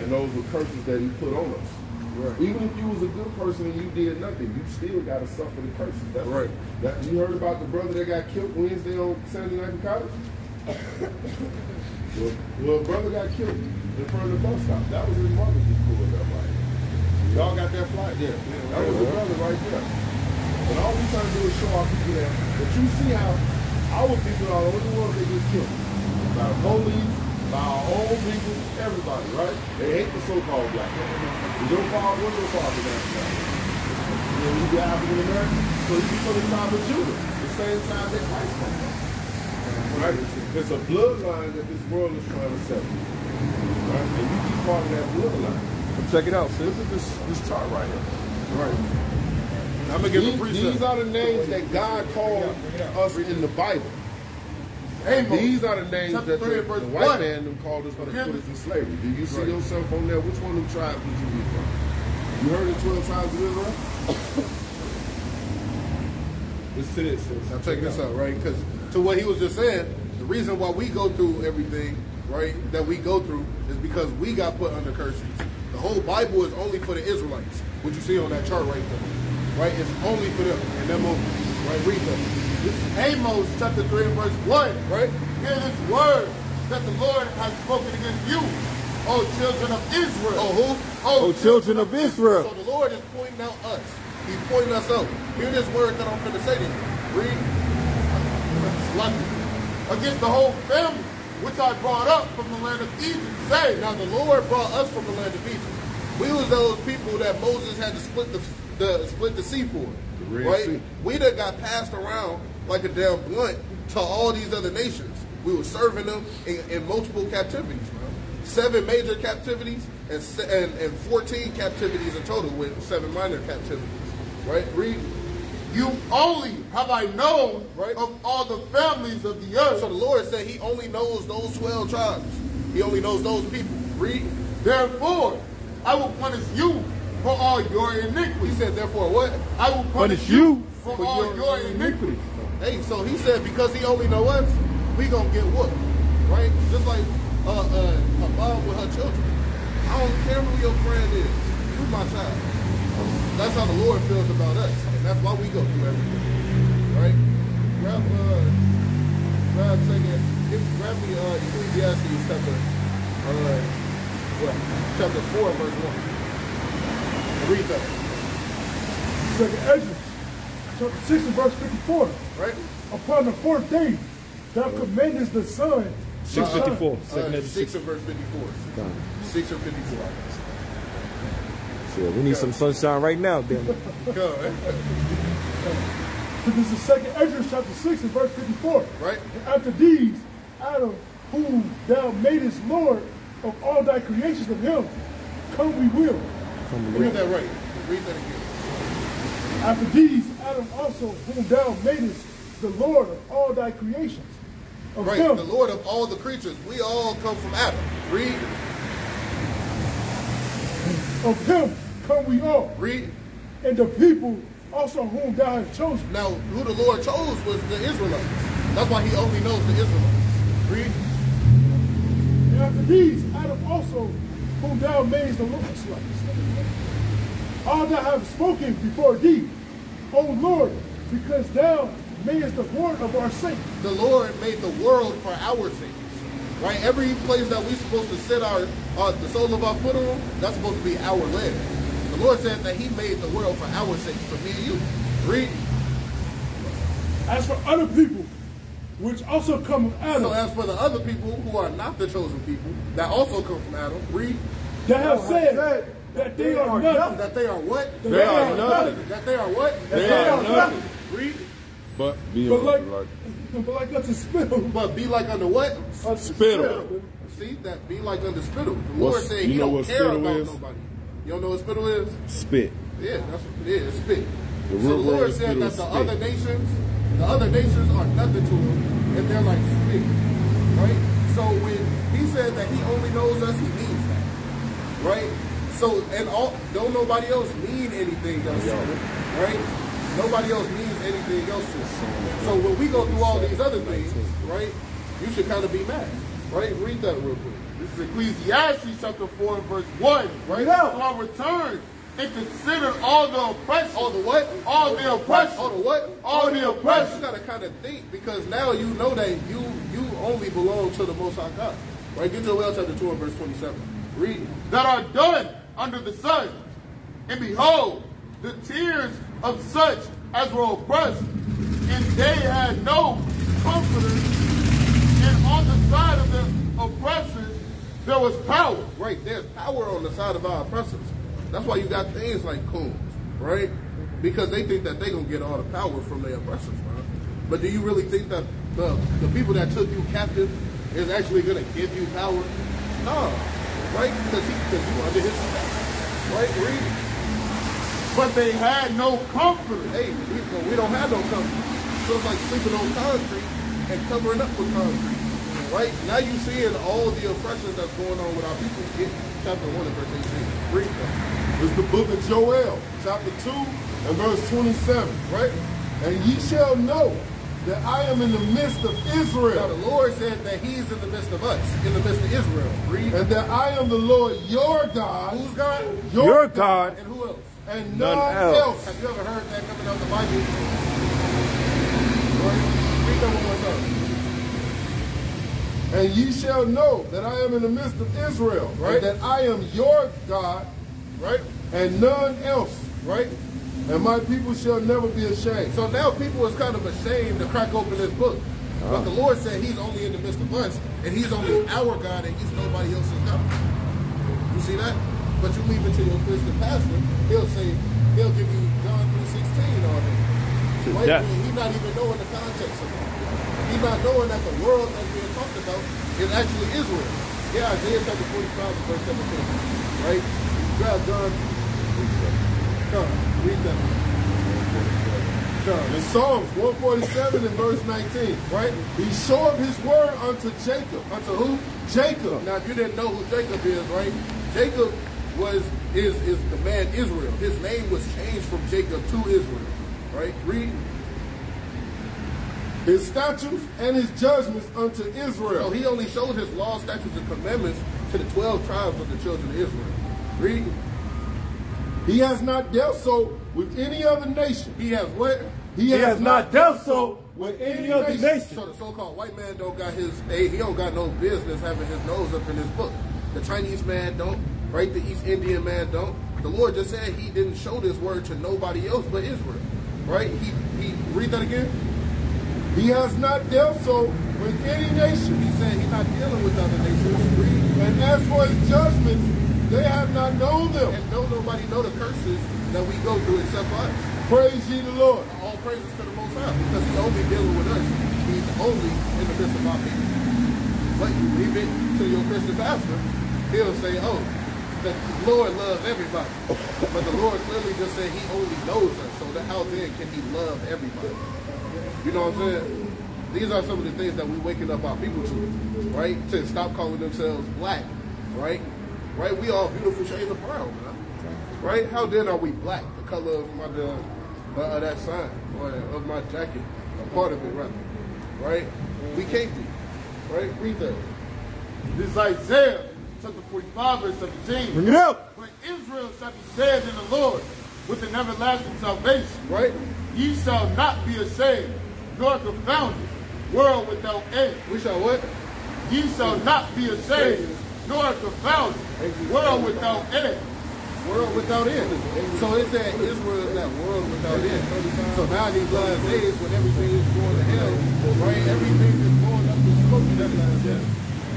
And those were curses that He put on us. Right. Even if you was a good person and you did nothing, you still got to suffer the curses. That's right. You heard about the brother that got killed Wednesday on 79th College? Well, a brother got killed in front of the bus stop. That was his mother just pulled up right. Y'all got that flight there. That was the brother right there. And all we trying to do is show our people that. But you see how our people are the only ones that get killed. By the police, by our own people, everybody, right? They hate the so-called black. Your father, what's your father down there? You be African American, so you be from the tribe of Judah, the same time that Christ came from. Right? It's a bloodline that this world is trying to set. Right? And you be part of that bloodline. Check it out, sis. Look at this chart right here. Right. I'm gonna give a precept. These are the names that God called us in the Bible. These are the names that the white man called us when they put us in slavery. Do you see yourself on there? Which one of them tribes would you be from? You heard the 12 tribes of Israel? Listen to this, sis. Now check this out, right? Because to what he was just saying, the reason why we go through everything, right, that we go through is because we got put under curses. The whole Bible is only for the Israelites. What you see on that chart right there, right? It's only for them in that moment, right? Read that. This is Amos chapter 3 and verse 1, right? Hear this word that the Lord has spoken against you, O children of Israel. Oh, who? Oh, children of Israel. So the Lord is pointing out us. He's pointing us out. Hear this word that I'm going to say to you. Read. Against the whole family. which I brought up from the land of Egypt, saying, Now the Lord brought us from the land of Egypt. We was those people that Moses had to split the sea for, Red right? Sea. We done got passed around like a damn blunt to all these other nations. We were serving them in multiple captivities, bro. 7 major captivities and 14 captivities in total, with 7 minor captivities, right? Read. you only have I known of all the families of the earth. So the Lord said He only knows those 12 tribes. He only knows those people. Read. Therefore, I will punish you for all your iniquities. He said, therefore, what? I will punish you for all your iniquities. Hey, so He said because He only know us, we gonna get whooped, right? Just like a mom with her children. I don't care who your friend is. You my child. That's how the Lord feels about us, and that's why we go through everything, right? Grab a second. Grab me Ecclesiastes chapter 4, verse 1. Read that. Second Ezra, chapter 6 and verse 54. Right? Upon the 4th day, thou commandest the sun. 654. 6 and verse 54. 6 and 54. Yeah, we need some sunshine right now, then. This is second Ezra chapter 6 and verse 54. Right? And after these, Adam, whom thou madest Lord of all thy creations of him, come we will. Read that right. Read that again. After these, Adam also, whom thou madest the Lord of all thy creations of Right, him. the Lord of all the creatures. We all come from Adam. Read. Of him come we all. Read. And the people also whom thou hast chosen. Now, who the Lord chose was the Israelites. That's why He only knows the Israelites. Read. And after these, Adam also, whom thou madest the Lord. All thou have spoken before thee, O Lord, because thou madest the world of our sake. The Lord made the world for our sake. Right? Every place that we're supposed to set the sole of our foot on, that's supposed to be our land. The Lord said that He made the world for our sake, for me and you. Read. As for other people, which also come of Adam, So as for the other people who are not the chosen people, that also come from Adam, read. that have said that they are nothing. That they are what? They are nothing. That they are what? They are nothing. Read. But be But like, like unto spittle. But be like under what? spittle. See, that be like under spittle. The What's- Lord said you He know don't what care spittle about is? nobody. You don't know what spittle is? Spit. Yeah, that's what it is. Spit. The So the root word Lord of said spittle that is the spit. other nations are nothing to Him, and they're like spit. Right? So when He said that He only knows us, He means that. Right? So don't nobody else mean anything else to Him. Right? Nobody else means anything else to Him. So when we go through all these other things, right, you should kind of be mad. Right? Read that real quick. This is Ecclesiastes chapter 4 and verse 1. Right? So I returned and considered all the oppression. All the what? All the oppression. All the what? All the You oppression. gotta kind of think, because now you know that you only belong to the Most High God. Right? Get Joel chapter 2 and verse 27. Read it. That are done under the sun. And behold, the tears of such as were oppressed, and they had no comforters, and on the side of the oppressors there was power. Right, there's power on the side of our oppressors. That's why you got things like coons, right? Because they think that they're going to get all the power from their oppressors, right? But do you really think that the people that took you captive is actually going to give you power? No, right? Because you under his protection, right? Read it. But they had no comforter. Hey, we don't have no comfort. So it's like sleeping on concrete and covering up with concrete. Right? Now you seeing all the oppression that's going on with our people. Get chapter 1 and verse 18. Read that. It's the book of Joel, chapter 2 and verse 27. Right? And ye shall know that I am in the midst of Now Israel, the Lord said that He's in the midst of us, in the midst of Israel. Read. and that I am the Lord your God, Who's God? Your God. And who else? and None none else. else. Have you ever heard that coming out of the Bible? Right? Read that one more time. And ye shall know that I am in the midst of Israel, Right. and that I am your God, Right? and none else, Right? and my people shall never be ashamed. So now people is kind of ashamed to crack open this book. But the Lord said he's only in the midst of us, and he's only our God, and he's nobody else's God. You see that? But you leave it to your Christian pastor, he'll give you John 3:16 all day. Right? Yeah. He's not even knowing the context of it. He's not knowing that the world that's being talked about is actually Israel. Yeah, Isaiah chapter 45, verse 17. Right? Grab John. Read that. In Psalms 147 and verse 19, right? He showed his word unto Jacob. Unto who? Jacob. Now, if you didn't know who Jacob is, right? Jacob is the man Israel. His name was changed from Jacob to Israel. Right? Read. His statutes and his judgments unto Israel. So he only showed his law, statutes, and commandments to the 12 tribes of the children of Israel. Read. He has not dealt so with any other nation. He has what? He has not dealt so with any other nation. So the so-called white man don't got he don't got no business having his nose up in his book. The Chinese man don't, right? The East Indian man don't. The Lord just said he didn't show this word to nobody else but Israel. Right? He read that again? He has not dealt so with any nation. He said he's not dealing with other nations. Read. And as for his judgments, they have not known them. And don't nobody know the curses that we go through except us. Praise ye the Lord. All praises to the Most High, because he's only dealing with us. He's only in the midst of our people. But you leave it to your Christian pastor, he'll say, oh, the Lord loves everybody. But the Lord clearly just said he only knows us. So how then can he love everybody? You know what I'm saying? These are some of the things that we're waking up our people to, right? To stop calling themselves black, right? Right? We all beautiful shades of brown, man. Right? How then are we black? The color of my that sign, or of my jacket, a part of it, rather. Right? We can't be. Right? Read that. This is Isaiah chapter 45, verse 17. Bring it up. But Israel shall be saved in the Lord with an everlasting salvation. Right? Ye shall not be ashamed, nor confounded, world without end. We shall what? Ye shall not be ashamed, nor confounded, world without end. World without end. So it said Israel is that world without end. So now these last days, when everything is going to hell, right? Everything is going up in smoke in these last days.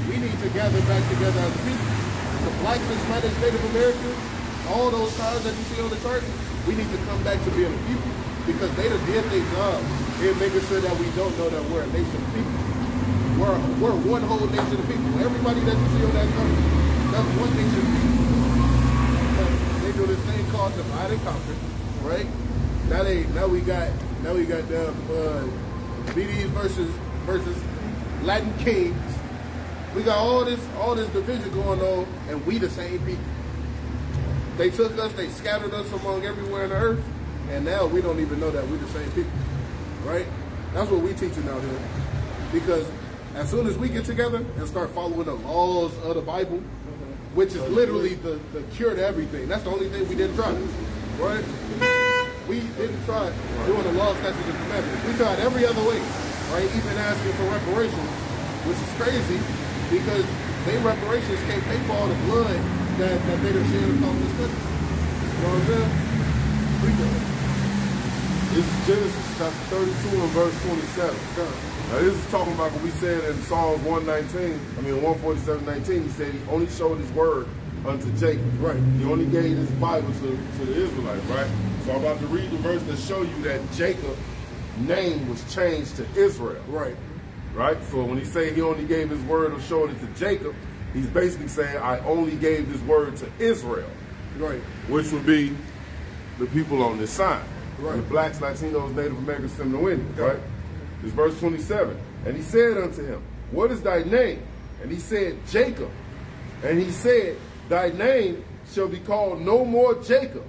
We need to gather back together as a people. The blacks, Hispanics, Native Americans, all those tribes that you see on the chart, we need to come back to being a people, because they done did their job in making sure that we don't know that we're a nation of people. We're one whole nation of people. Everybody that you see on that chart, that's one nation of people. They do this thing called divide and conquer, right? Now we got the BDs versus Latin kings. We got all this division going on, and we the same people. They took us, they scattered us among everywhere on the earth, and now we don't even know that we're the same people, right? That's what we teaching out here, because as soon as we get together and start following the laws of the Bible, which is literally the cure to everything. That's the only thing we didn't try, right? We didn't try doing the law, statutes, and commandments. We tried every other way, right? Even asking for reparations, which is crazy, because their reparations can't pay for all the blood that they done shed across this country. You know what I'm saying? This is Genesis chapter 32 and verse 27. Now this is talking about what we said in Psalms 147:19. He said he only showed his word unto Jacob. Right. He only gave his Bible to the Israelites, right? So I'm about to read the verse to show you that Jacob's name was changed to Israel. Right. Right? So when he say he only gave his word or showed it to Jacob, he's basically saying I only gave this word to Israel. Right. Which would be the people on this side. Right. The blacks, Latinos, Native Americans, Seminole Indians, right? This verse 27. And he said unto him, what is thy name? And he said, Jacob. And he said, thy name shall be called no more Jacob,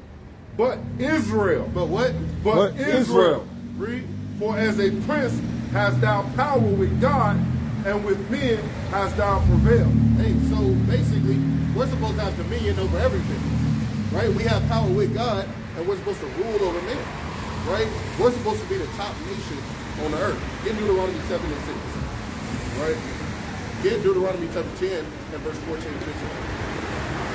but Israel. But what? But Israel. Read. For as a prince hast thou power with God, and with men hast thou prevailed. Hey, so basically, we're supposed to have dominion over everything, right? We have power with God, and we're supposed to rule over men, right? We're supposed to be the top nation on the earth. Get Deuteronomy 7 and 6, right? Get Deuteronomy chapter 10 and verse 14 and 15,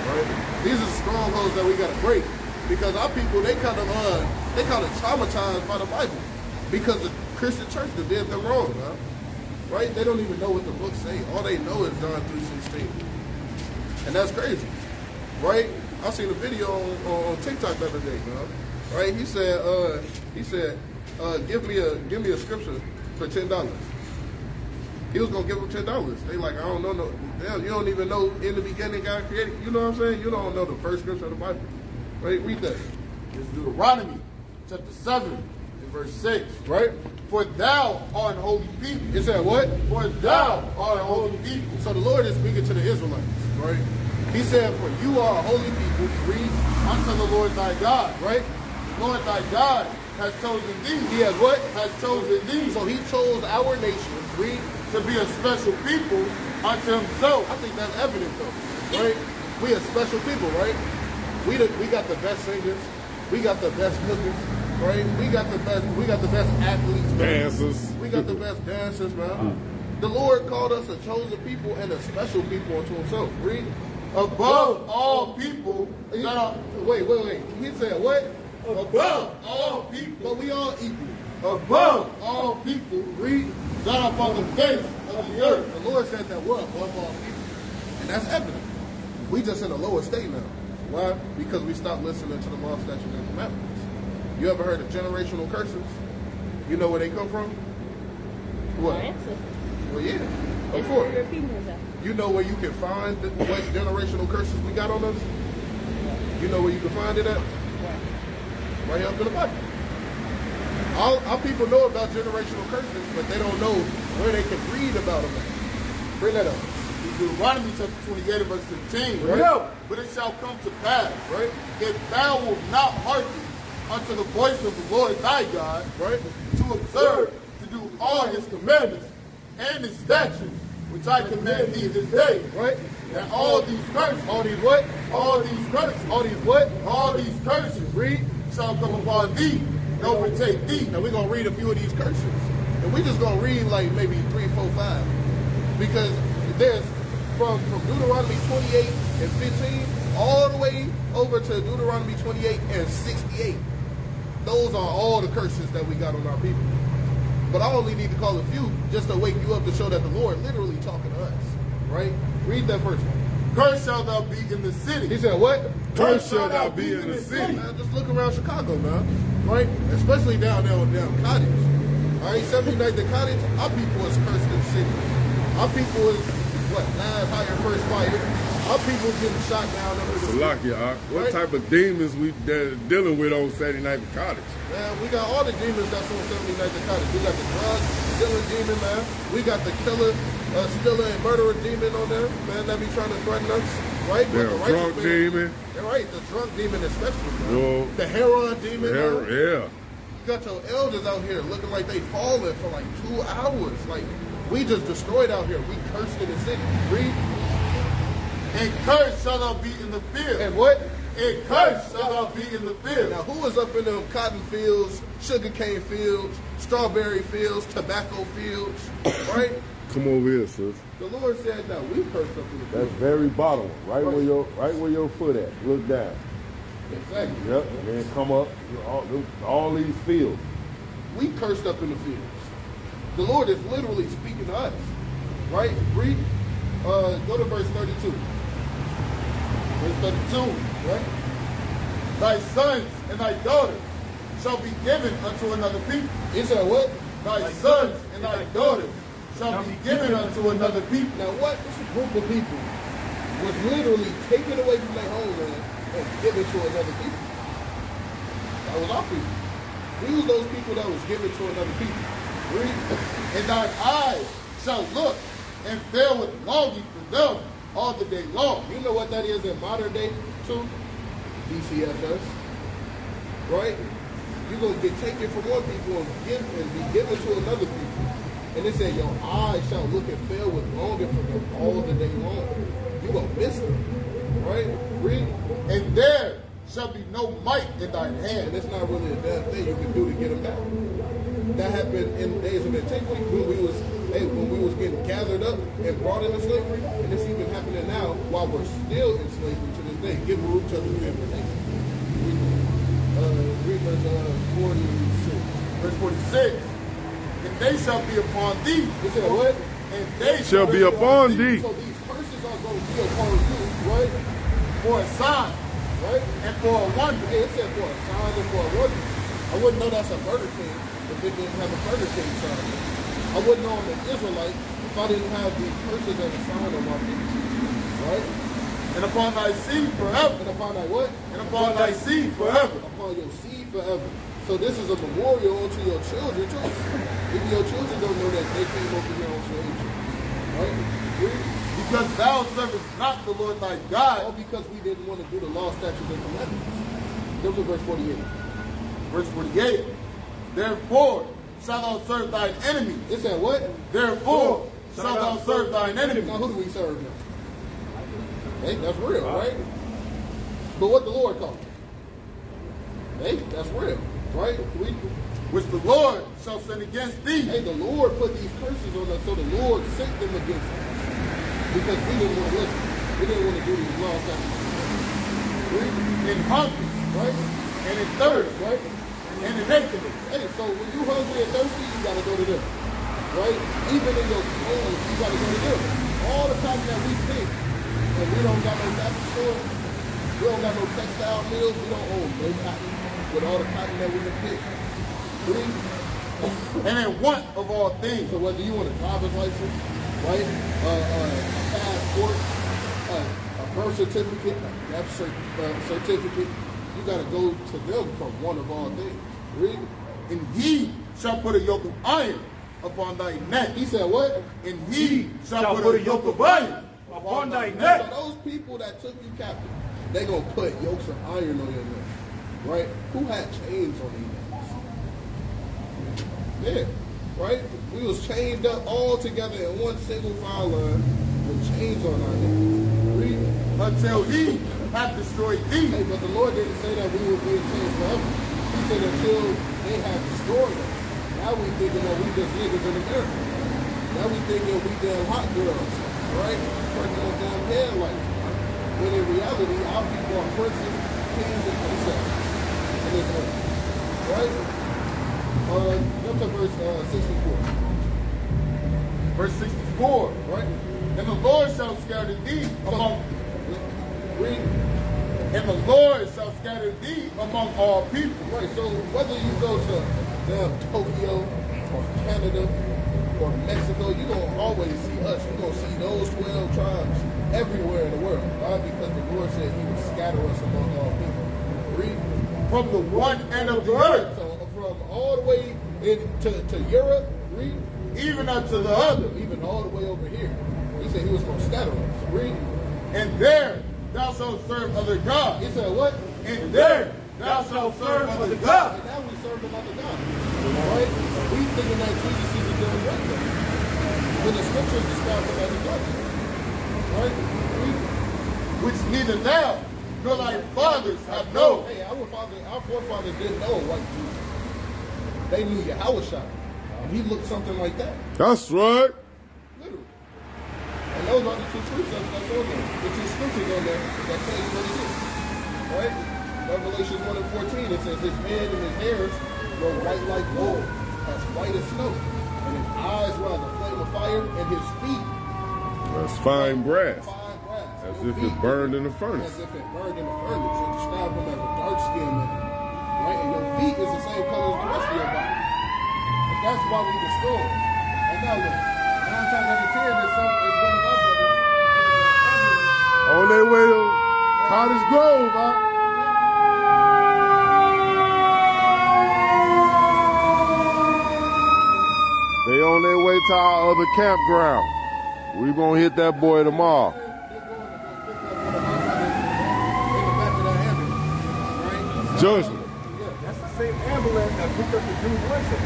right? These are strongholds that we got to break, because our people, they kind of traumatized by the Bible, because the Christian church that did them wrong, man. right? They don't even know what the books say. All they know is John 3:16. And that's crazy, right? I seen a video on TikTok the other day, man. Right? He said, give me a scripture for $10. He was gonna give him $10. They like, I don't know, no, damn, you don't even know in the beginning God created. You know what I'm saying? You don't know the first scripture of the Bible. Right? Read that. It's Deuteronomy chapter 7 and verse 6. Right? For thou art a holy people. It said what? For thou art a holy people. So the Lord is speaking to the Israelites, right? He said, for you are a holy people, read, Unto the Lord thy God. right? The Lord thy God has chosen thee. He has what? Has chosen thee. So he chose our nation, read, To be a special people unto himself. I think that's evident though, right? We a special people, right? We got the best singers, we got the best hookers, right? We got the best athletes, man. Dancers. We got the best dancers, man. The Lord called us a chosen people and a special people unto himself. Read. Above all people that are Wait. He said what? above all people. But we all equal. Above all people. Read. That are upon the face of the earth. The Lord said that we're above all people. And that's evident. We just in a lower state now. Why? Because we stopped listening to the law, statutes, and commandments. You ever heard of generational curses? You know where they come from? What? Well, yeah, of course. You know where you can find what generational curses we got on us? You know where you can find it at? Right here up in the Bible. Our people know about generational curses, but they don't know where they can read about them at. Bring that up. Deuteronomy chapter 28 and verse 15. Right. But it shall come to pass, Right? if thou wilt not hearken unto the voice of the Lord thy God, Right? to observe, to do all his commandments and his statutes, which I command thee this day, Right? that all these curses, All these what? all these curses, All these what? all these curses Read. shall come upon thee and overtake thee. Now we're gonna read a few of these curses. And we're just gonna read like maybe 3, 4, 5. Because there's from Deuteronomy 28 and 15 all the way over to Deuteronomy 28 and 68. Those are all the curses that we got on our people. But I only need to call a few just to wake you up to show that the Lord literally talking to us. Right? Read that first one. Cursed shall thou be in the city. He said what? Cursed shall thou be in the city. Man, just look around Chicago, man. Right? Especially down there on down Cottage. All right, 79th and Cottage, our people is cursed in the city. Our people is, last higher, first fire. Our people getting shot down under the Salakia, what Right? type of demons we dealing with on Saturday Night at Cottage? Man, we got all the demons that's on 79th and Cottage. We got the drug dealing demon, man. We got the killer, stiller, and murderer demon on there, man, that be trying to threaten us. Right? But They're the a righteous drunk man- demon. Yeah, right, the drunk demon especially, man. Yo. The heroin demon, man. Yeah. You got your elders out here looking like they falling for like 2 hours. Like, we just destroyed out here. We cursed in the city. Read. And cursed shall thou be in the field. And what? And cursed shall thou be in the field. Now, who was up in them cotton fields, sugarcane fields, strawberry fields, tobacco fields, right? Come over here, sis. The Lord said that we cursed up in the That's field. very bottom, right where your foot at. Look down. Exactly. Yep. And then come up. All these fields. We cursed up in the fields. The Lord is literally speaking to us, right? Read. Go to verse 32. Verse 32, right? Thy sons and thy daughters shall be given unto another people. He said what? Thy sons and thy daughters shall be given unto another people. Now what? This group of people was literally taken away from their homeland and given to another people. That was our people. We was those people that was given to another people. Read. And thine eyes shall look and fill with longing for them all the day long. You know what that is in modern day too? DCFS. Right? You're going to get taken from one people and be given to another people. And it said, your eyes shall look and fill with longing for them all the day long. You going to miss them. Right? Read. And there shall be no might in thine hand. And it's not really a damn thing you can do to get them back. That happened in the days of antiquity when we was getting gathered up and brought into slavery, and it's even happening now while we're still in slavery to this day. Give Baruch chapter 3 and verse 8. Read verse 46. Verse 46. And they shall be upon thee. He said what? And they Shall be upon thee. So these curses are going to be upon you, right? For a sign, Right? and for a wonder. Yeah, it said for a sign and for a wonder. I wouldn't know that's a Burger King if it didn't have a Burger King sign. I wouldn't know I'm an Israelite if I didn't have these curses as a sign on my feet. Right? And upon thy seed forever. And upon thy what? And upon thy seed forever. Upon your seed forever. So this is a memorial to your children too. Even your children don't know that they came over here on slavery. Right? Because thou servest not the Lord thy All God. because we didn't want to do the law, statutes, and commandments. Those are verse 48. Verse 48. Therefore shalt thou serve thine enemies. It said what? Therefore shalt thou serve thine enemies. Now who do we serve now? Hey, that's real, right? But what the Lord called it? Hey, that's real, right? Which the Lord shall send against thee. Hey, the Lord put these curses on us, so the Lord sent them against us. Because we didn't want to listen. We didn't want to do these laws. In hunger, Right? and in thirst, Right? and in nakedness. Hey, so when you hungry and thirsty, you gotta go to them. Right? Even in your clothes, you gotta go to them. All the time that we think, and we don't got no fashion store, we don't got no textile mills, we don't own no cotton with all the cotton that we can pick. And in want of all things. So whether you want a driver's license, right, a passport, a birth certificate, a death certificate, you got to go to them for one of all things. Read. And he shall put a yoke of iron upon thy neck. He said what? And he shall put a yoke of iron Upon thy So neck. those people that took you captive, they going to put yokes of iron on your neck. Right? Who had chains on their necks? Yeah. Right? We was chained up all together in one single file line with chains on our necks. Read. until he hath destroyed thee. Hey, but the Lord didn't say that we will be in chains forever. He said until they have destroyed us. Now we thinking that we just niggas in America. Now we thinking we damn hot girls, right? Working on damn headlights. When in reality, our people are princes, kings, and princesses in this earth. Right? Jump to verse 64. Verse 64, Right? and the Lord shall scatter thee among, Read. and the Lord shall scatter thee among all people. Right, so whether you go to damn Tokyo or Canada or Mexico, you're going to always see us. You're going to see those 12 tribes everywhere in the world. Why? Because the Lord said he would scatter us among all people. Read. From the one end of the earth, So from all the way to Europe, read, even unto the other. even all the way over here. He said he was going to scatter us. Read. And there thou shalt serve other gods. He said what? And there thou shalt serve other gods. And now we serve another God. Right? We thinking that Jesus is a different way. When the scriptures describe him as a God. Right? Which neither thou nor thy fathers have known. Hey, our forefathers didn't know what Jesus. They knew Yahushua. And he looked something like that. That's right. Literally. And those are the two precepts that's on there. The two scriptures on there that tell you what it is. Right? Revelation 1 and 14, it says his head and his hairs were white like wool, as white as snow. And his eyes were as a flame of fire, and his feet That's fine brass. fine brass. As Your if feet it burned in the furnace. As if it burned in the furnace. It described him as a dark skinned man. Right? And your feet is the same color as the rest of your body. And that's why we destroy it. And now look, 9 times out of 10, there's one of our brothers On their way to Cottage Grove, huh? They on their way to our other campground. We gonna hit that boy tomorrow. Judgment. That's the same ambulance that picked up the Jews Wednesday.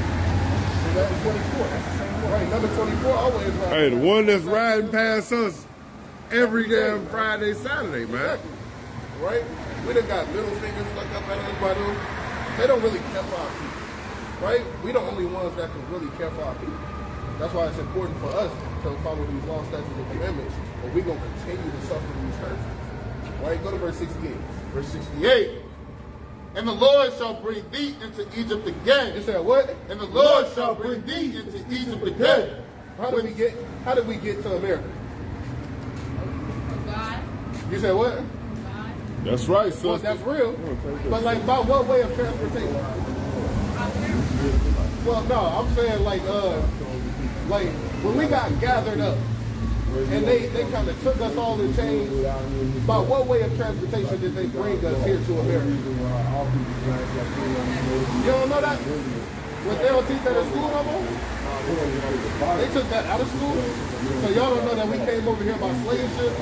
That's 24. That's the same one. Right, number 24 always right. Hey, the one that's riding past us every damn Friday, Saturday, man. Right? We done got middle fingers stuck up at us by them. They don't really care for our people. Right? We the only ones that can really care for our people. That's why it's important for us to follow these law, statutes, and commandments. But we're going to continue to suffer these curses. Right? Go to verse 68. Verse 68. And the Lord shall bring thee into Egypt again. You said what? And the Lord shall bring thee into Egypt again. How did we get to America? God. You said what? That's right, sister. Well, that's real. But like, by what way of transportation? Well, no, I'm saying like when we got gathered up and they kind of took us all in chains, by what way of transportation did they bring us here to America? You don't know that? What they don't teach that at school no more? They took that out of school? So y'all don't know that we came over here by slave ship?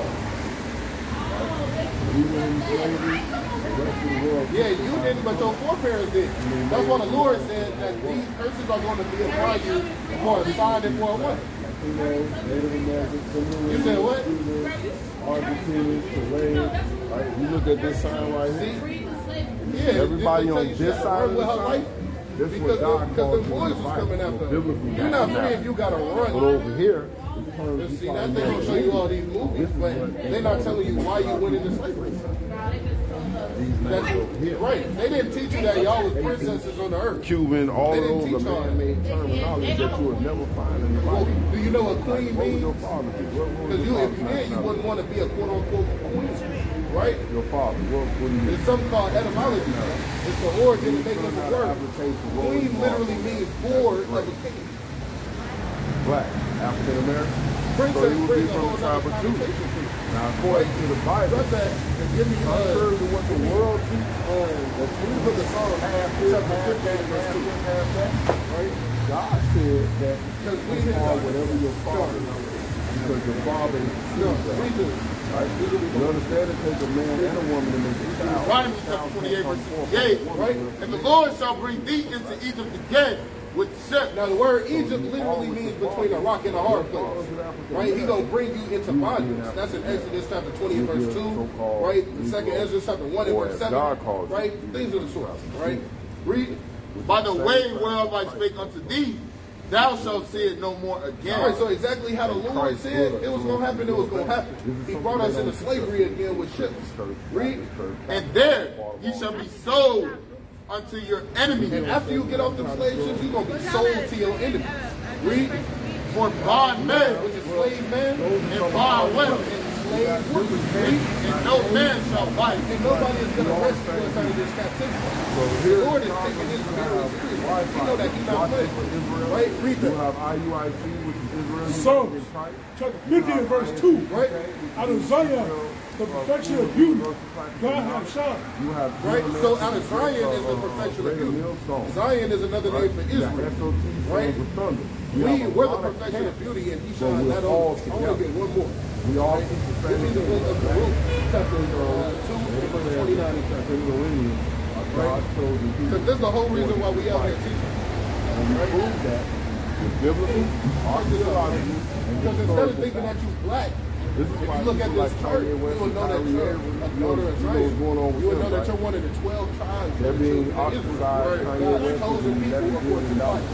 Yeah, you didn't, but your foreparents did. That's why the Lord said that these curses are going to be upon you for a sign and for a what? You said what? Argentinians, Chileans. Right? You look at this sign right here. Yeah, Everybody on this side of the sign. This is what God because calls the boys is coming after them. You're not free if you got to run. But over here, see, that they don't show you all these movies, but they're not telling you why you went into slavery. Right. They didn't teach you that y'all was princesses on the earth. Cuban, all those are man-made terminology that you would never find in the Bible. Do you know what queen What would means? your father do? Because if you did, you wouldn't want to be a quote-unquote queen. Right? Your father, what do you There's something called etymology. It's the origin and make up the word. Queen literally means board of a king. Black, African American. Princess So he would be brings a from whole the tribe other of Judah. connotation to it. Now, according to the Bible, Got that and give me contrary to what the world teaches, when you look at Psalm chapter 15 verse 2. right? God said that Because we you did call that. whatever your father is, because your father is No, we do. right? You understand it takes a man and a woman to make a child. Deuteronomy chapter 28 verse 68, right? And the Lord shall bring thee into Egypt again with ships. Now the word Egypt literally means between a rock and a hard place. Right? He gonna bring you into bondage. That's in Exodus chapter 20 and verse 2. Right? The second Ezra chapter 1 and verse 7. Right? Things of the sort. Right? Read. By the way whereof I spake unto thee, thou shalt see it no more again. All right, so exactly how the Lord said it was going to happen, it was going to happen. He brought us into slavery again with ships. Read. And there ye shall be sold unto your enemy. And after you get off the slave ships, you're going to be sold to your enemy. Read. For bondmen Which is slave man and bondwomen, slave women. Read. and no man shall buy And it. nobody is going to rescue us out of this captivity. The Lord is taking this very serious. You know that he's not playing. Right? Read You that. have IUIC, which is Israel. Psalms chapter 50 and verse 2. Right? Out of Zion, the perfection of beauty, God hath shined. You have Right? So out of Zion is the perfection of beauty. Zion is another name for Israel. Right? We're the perfection of beauty, and he shines that on. I want to get one more. We all teach the Give me same the book of thing. Baruch, chapter 2, verse 29 and chapter. God chose the people. Because this is the whole reason why we out here teaching. And we prove that with biblical, archaeological, and Because instead of thinking that you black, this is if why you look at people this like chart, Kanye you West will and know that Kyrie you're Irving, a daughter of you know what's going on Zion. with You will them, know that right? you're one of the 12 tribes. They're being ostracized. Kanye God's West chosen is people according to the Bible.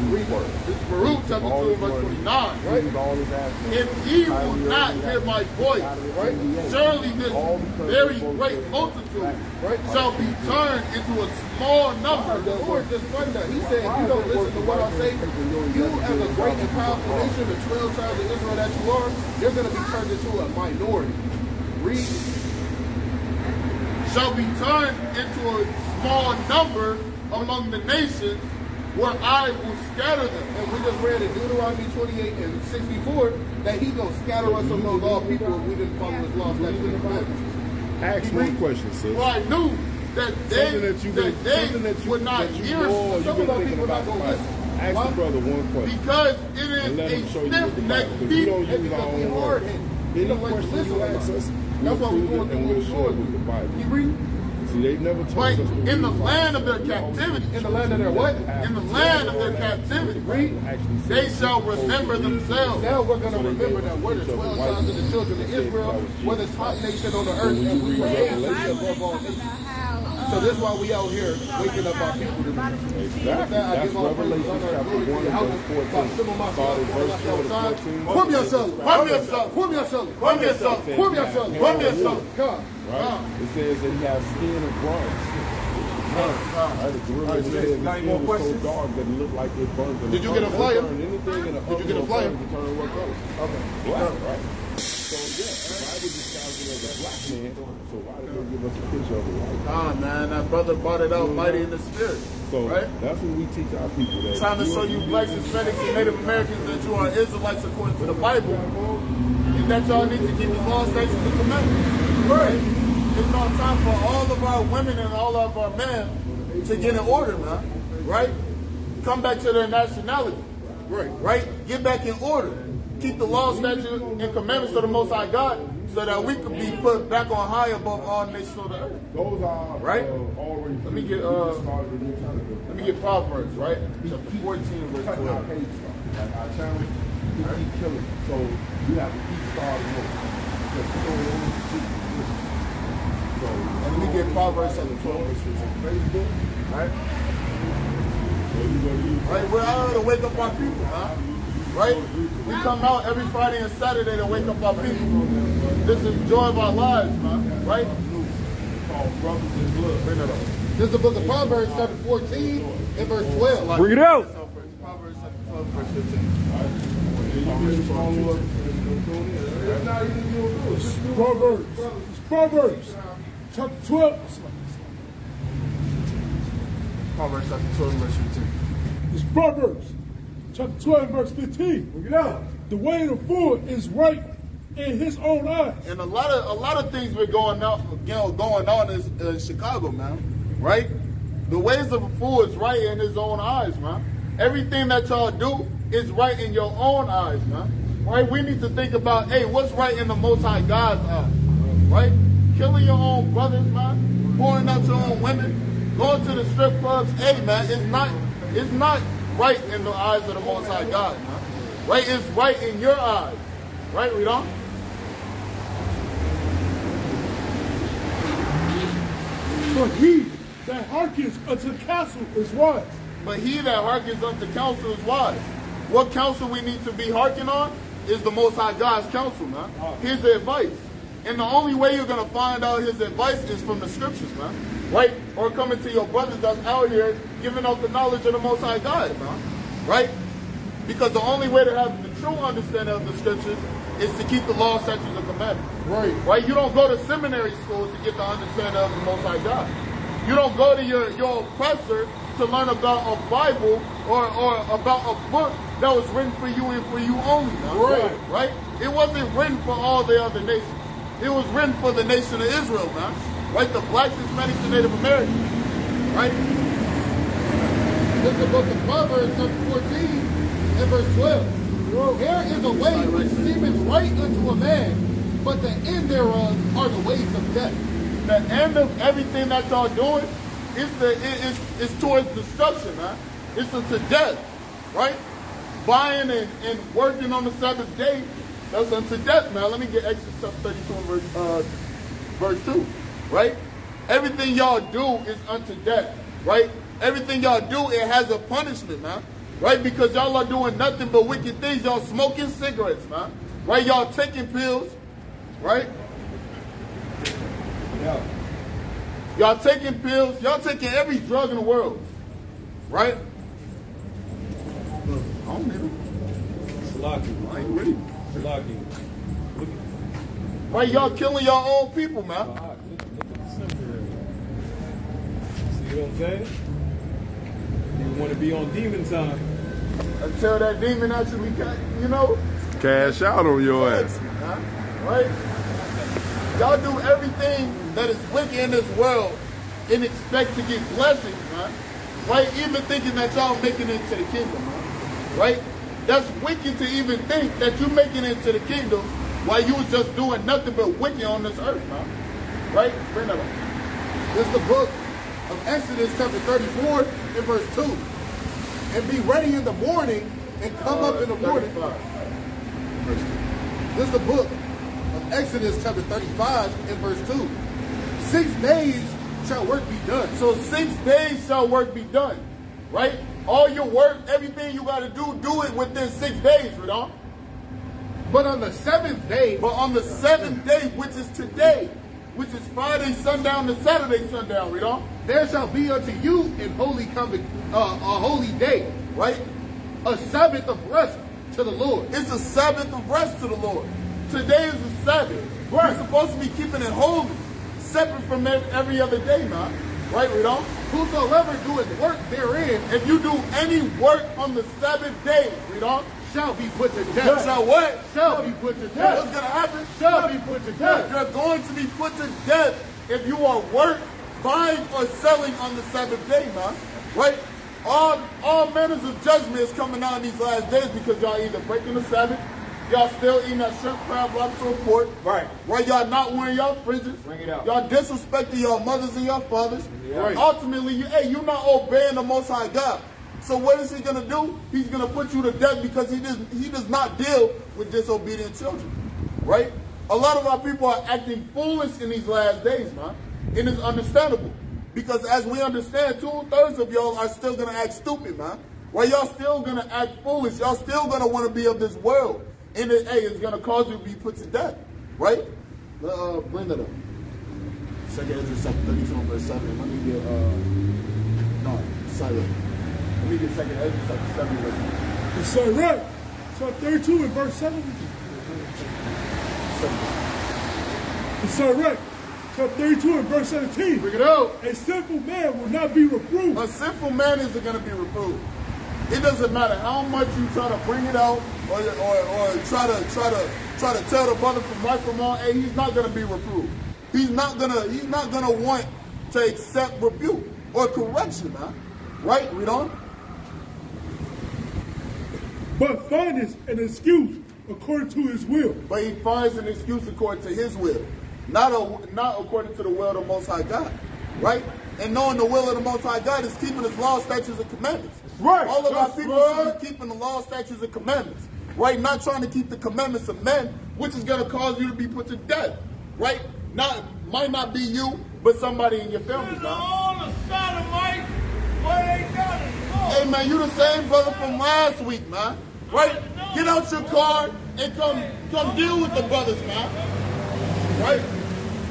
Read it. This is Baruch chapter 2 verse 29. Right? All his ass. If ye will not hear my voice, Right? surely this very great multitude shall be turned into a small number. The Lord just explained that. He said, you don't listen to what I say. You as a great and powerful nation, the 12 tribes of Israel that you are, you're going to be turned into a minority. Read. Shall be turned into a small number among the nations, where I will scatter them. And we just read in Deuteronomy 28 and 64 that he's going to scatter us among all people if we didn't follow his laws, statutes, and commandments. Ask one question, sis. For I knew that they would not hear us. Some of our people not going to listen. Ask the brother one question. Because it And let him is show a you what the stiff-necked Bible. We don't people. use our We own hard words. headed. Any don't like to question listen you to ask us. us, That's why we're we'll going prove it and through we'll what show we're it with the doing. Bible. You read? See, they've never told But us to in the read land of their Bible. captivity, In the land of their what? in the land of their captivity, they shall remember themselves. Now we're going to remember that we're the 12 tribes of the children of Israel. We're the top nation on the earth, and we were able to be above all nations. So this is why we out here waking up our people to do. That's Revelation chapter 1 and verse 14. Started verse 14. Quote yourself. Quote yourself. Quote yourself. Quote yourself. Quote yourself. Quote yourself. Come. Right? It says that he has skin of bronze. Right, the gorilla Alright, said got any the more skin was so questions? dark that it looked like it burned. Did you get a flyer? Anything in the Did you get a flyer? to turn what color? Okay. Black, right? So yeah, the Bible describes it as a black man. So why did they give us a picture of a white man? Ah, man, that brother brought it out mighty in the spirit. So right? that's what we teach our people. That Trying to show you blacks, Hispanics, and Native Americans that you are Israelites according to the Bible, and that y'all need to keep the law, statutes, and commandments. Right? It's not time for all of our women and all of our men to get in order, man. Right? Come back to their nationality. Right? Get back in order. Keep the law, statutes, and commandments of the Most High God, so that we can be put back on high above all nations of the earth. those are Right? already. Let me get Proverbs, right? Chapter 14, verse Cutting our 12. page stuff. Like our channel, we keep killing. So you have to keep starting over. Because people don't want to keep pushing. So And let me get Proverbs chapter 12, verse 15. Facebook, Right? so you gonna use Right? We're out to wake up our people, huh? Right? We come out every Friday and Saturday to wake up our people. This is the joy of our lives, man. Right? called brothers in blood. Bring that up. This is the book of Proverbs, chapter 14, and verse 12. Bring it out. Proverbs chapter 12, verse 15. Proverbs, chapter 12. Proverbs chapter 12, verse 15. It's Proverbs, chapter 12, verse 15. Bring it out. The way of the fool is right in his own eyes. And a lot of things been going on in Chicago, man. Right? The ways of a fool is right in his own eyes, man. Everything that y'all do is right in your own eyes, man. Right? We need to think about, hey, what's right in the Most High God's eyes? Right? Killing your own brothers, man. Pouring out your own women. Going to the strip clubs. Hey, man, it's not right in the eyes of the Most High God, man. Right? It's right in your eyes. Right, read on. For he that hearkens unto counsel is wise. But he that hearkens unto counsel is wise. What counsel we need to be hearkening on is the Most High God's counsel, man. His advice. And the only way you're going to find out his advice is from the scriptures, man. Right? Or coming to your brothers that's out here giving out the knowledge of the Most High God, man. Right? Because the only way to have the true understanding of the scriptures is to keep the law, statutes, and commandments. Right. Right? You don't go to seminary school to get the understanding of the Most High God. You don't go to your oppressor to learn about a Bible or about a book that was written for you and for you only. Right. Right? It wasn't written for all the other nations. It was written for the nation of Israel, man. Right? The blacks, Hispanics, and Native Americans. Right? This is the book of Proverbs, chapter 14, and verse 12. There is a way which seemeth right unto a man, but the end thereof are the ways of death. The end of everything that y'all doing is towards destruction, man. It's unto death, right? Buying and working on the Sabbath day, that's unto death, man. Let me get Exodus chapter 32 verse 2, right? Everything y'all do is unto death, right? Everything y'all do, it has a punishment, man. Right? Because y'all are doing nothing but wicked things. Y'all smoking cigarettes, man. Right? Y'all taking pills, right? Yeah. Y'all taking pills. Y'all taking every drug in the world, right? I don't need it. Salaki. I ain't ready. Salaki. Right? Y'all killing your own people, man. Look at the symbol. See what I'm saying? You want to be on demon time. Until that demon actually, Cash out on your ass. Right? Y'all do everything that is wicked in this world and expect to get blessings, man. Right? Even thinking that y'all making it into the kingdom, man. Right? That's wicked to even think that you making it into the kingdom while you was just doing nothing but wicked on this earth, man. Right? Bring that up. This is the book of Exodus chapter 34 and verse 2. And be ready in the morning and come up in the morning. This is the book of Exodus chapter 35 and verse 2. 6 days shall work be done. So 6 days shall work be done. Right? All your work, everything you got to do it within 6 days, right? But on the 7th day, But on the 7th day, which is today, which is Friday sundown to Saturday sundown, read on. There shall be unto you in a holy day, right? A Sabbath of rest to the Lord. It's a Sabbath of rest to the Lord. Today is the Sabbath. We're supposed to be keeping it holy, separate from every other day, man. Right, read on. Whosoever doeth work therein, if you do any work on the Sabbath day, read on, shall be put to death. Shall what? Shall be put to death. What's going to happen? Shall be put to death. You're going to be put to death if you are buying or selling on the Sabbath day, man. Right? All manners of judgment is coming out in these last days because y'all either breaking the Sabbath, y'all still eating that shrimp, crab, lobster, or pork. Right. Right, y'all not wearing y'all fringes. Bring it out. Y'all disrespecting your mothers and your fathers. Right. Ultimately, you're not obeying the Most High God. So what is he going to do? He's going to put you to death because he does not deal with disobedient children. Right? A lot of our people are acting foolish in these last days, man. And it's understandable. Because as we understand, 2/3 of y'all are still going to act stupid, man. Right? Y'all still going to act foolish. Y'all still going to want to be of this world. And it's going to cause you to be put to death. Right? Bring that up. 2 Ezra chapter 32 verse 7. Let me get, sorry. Let me get 2 Ezra chapter 7 verse 7. It's so right. So 32 and verse 7. It's so right. So 32 and verse 17. Bring it out. A sinful man will not be reproved. A sinful man isn't going to be reproved. It doesn't matter how much you try to bring it out or try to tell the brother from right from wrong. Hey, he's not going to be reproved. He's not gonna want to accept rebuke or correction, man. Right? Read on. But findeth an excuse according to his will. But he finds an excuse according to his will, not according to the will of the Most High God. Right? And knowing the will of the Most High God is keeping his law, statutes, and commandments. Right. All of our people are keeping the law, statutes, and commandments. Right? Not trying to keep the commandments of men, which is going to cause you to be put to death. Right? Might not be you, but somebody in your family. All the sodomites, where they got it. Hey man, you the same brother from last week, man. Right? Get out your car and come deal with the brothers, man. Right?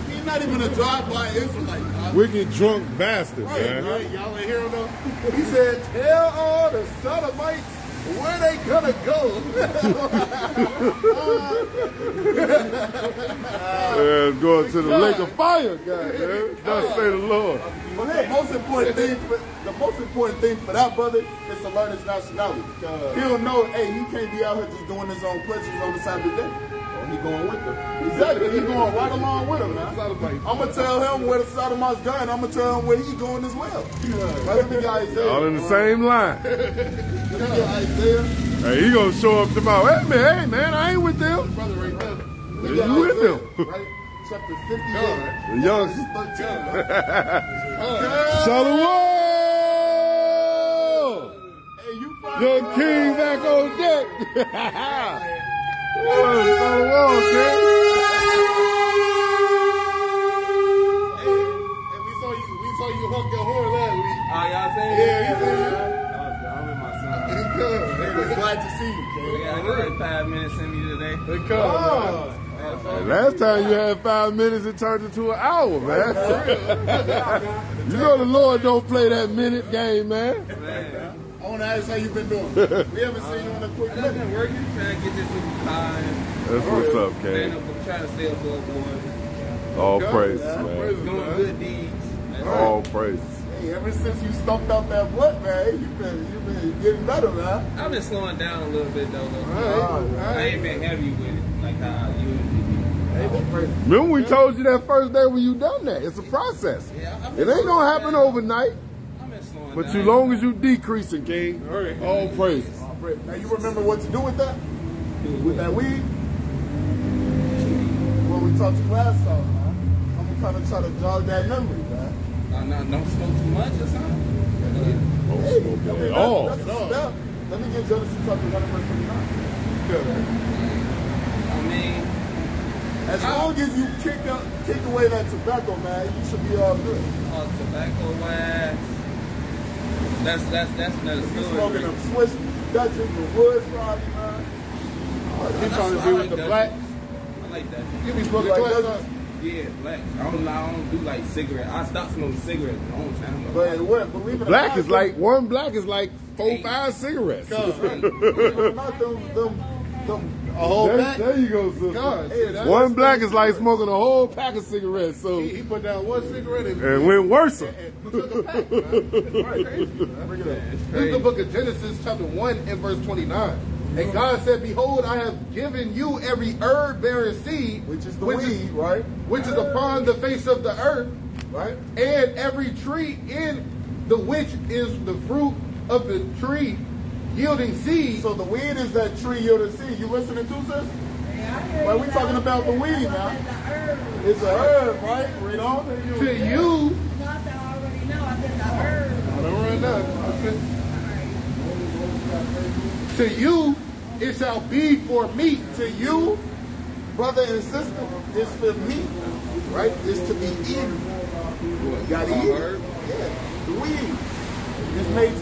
He's not even a drive-by Israelite, man. Wicked drunk bastard, man. Right? Y'all ain't hear him though? He said, tell all the sodomites where they gonna go. Yeah, going to the lake of fire, God, man. Thus say the Lord. But the most important thing for that brother is to learn his nationality. He'll know, hey, he can't be out here just doing his own pleasures on the Sabbath day. He going with them. Exactly. He going right along with him, man. I'm going to tell him where the Sodomites going, and I'm going to tell him where he's going as well. Right? Let me get Isaiah. All in the same line. Let me get Isaiah. Hey, he going to show up tomorrow. Hey, man, I ain't with them. Brother right there. You with them. Right? Chapter 58. The young. 13. Shalom! Hey, Young King back on deck. Shalom, King. Hey, we saw you honk your horn last week. Oh, y'all saying? Yeah. I'm in my son. They was glad to see you, King. Yeah, I got 5 minutes in me today. They come. Hey, last time you had 5 minutes, it turned into an hour, man. You know the Lord don't play that minute game, man. I want to ask how you been doing. We haven't seen you in a quick I've minute. been working, trying to get this new car. That's what's up, King. I'm trying to stay above board. All praises, man. Doing good deeds. All praises. Hey, ever since you stumped out that butt, man, you've been getting better, man. I've been slowing down a little bit, though. All right. I ain't been heavy with it, like how I usually do. Remember we told you that first day when you done that. It's a process. Yeah, It ain't going to happen overnight. I've been slowing But down. as long as you decreasing, King, all praises. Now, you remember what to do with that? With that weed? What we talked to you last time, man. I'm going to kind of try to jog that memory, man. Don't smoke too much or something? Hey, at all. That's a step. Let me get Genesis chapter 1 verse 29. Good, man. I mean, as long as you kick away that tobacco, man, you should be all good. tobacco wax. That's another You story. smoking them Swiss Dutchess, the woods, probably, man. You trying to be with the blacks? I like that. You be smoking like Dutchess. Yeah, black. I don't do like cigarettes. I stopped smoking cigarettes a long time ago. But what? Believe it or Black not, is like one black is like 4-5 cigarettes. believe it or not, them a whole pack. There you go, sister. God, hey, that's- One black is like smoking a whole pack of cigarettes. So He put down one cigarette and went worse. and took a pack, man. Right, crazy, man. Bring it up. This is the book of Genesis, chapter 1 and verse 29. And God said, "Behold, I have given you every herb-bearing seed, Which is the weed, right? which is upon the face of the earth, Right? and every tree in the which is the fruit of the tree yielding seed." So the weed is that tree yielding seed. You listening to, sis? Well, we talking about the weed now. It's a herb, right? Read on. To you, to you, it shall be for meat. To you, brother and sister, it's for meat, right? It's to be eaten. You gotta eat it. Yeah. The weed is made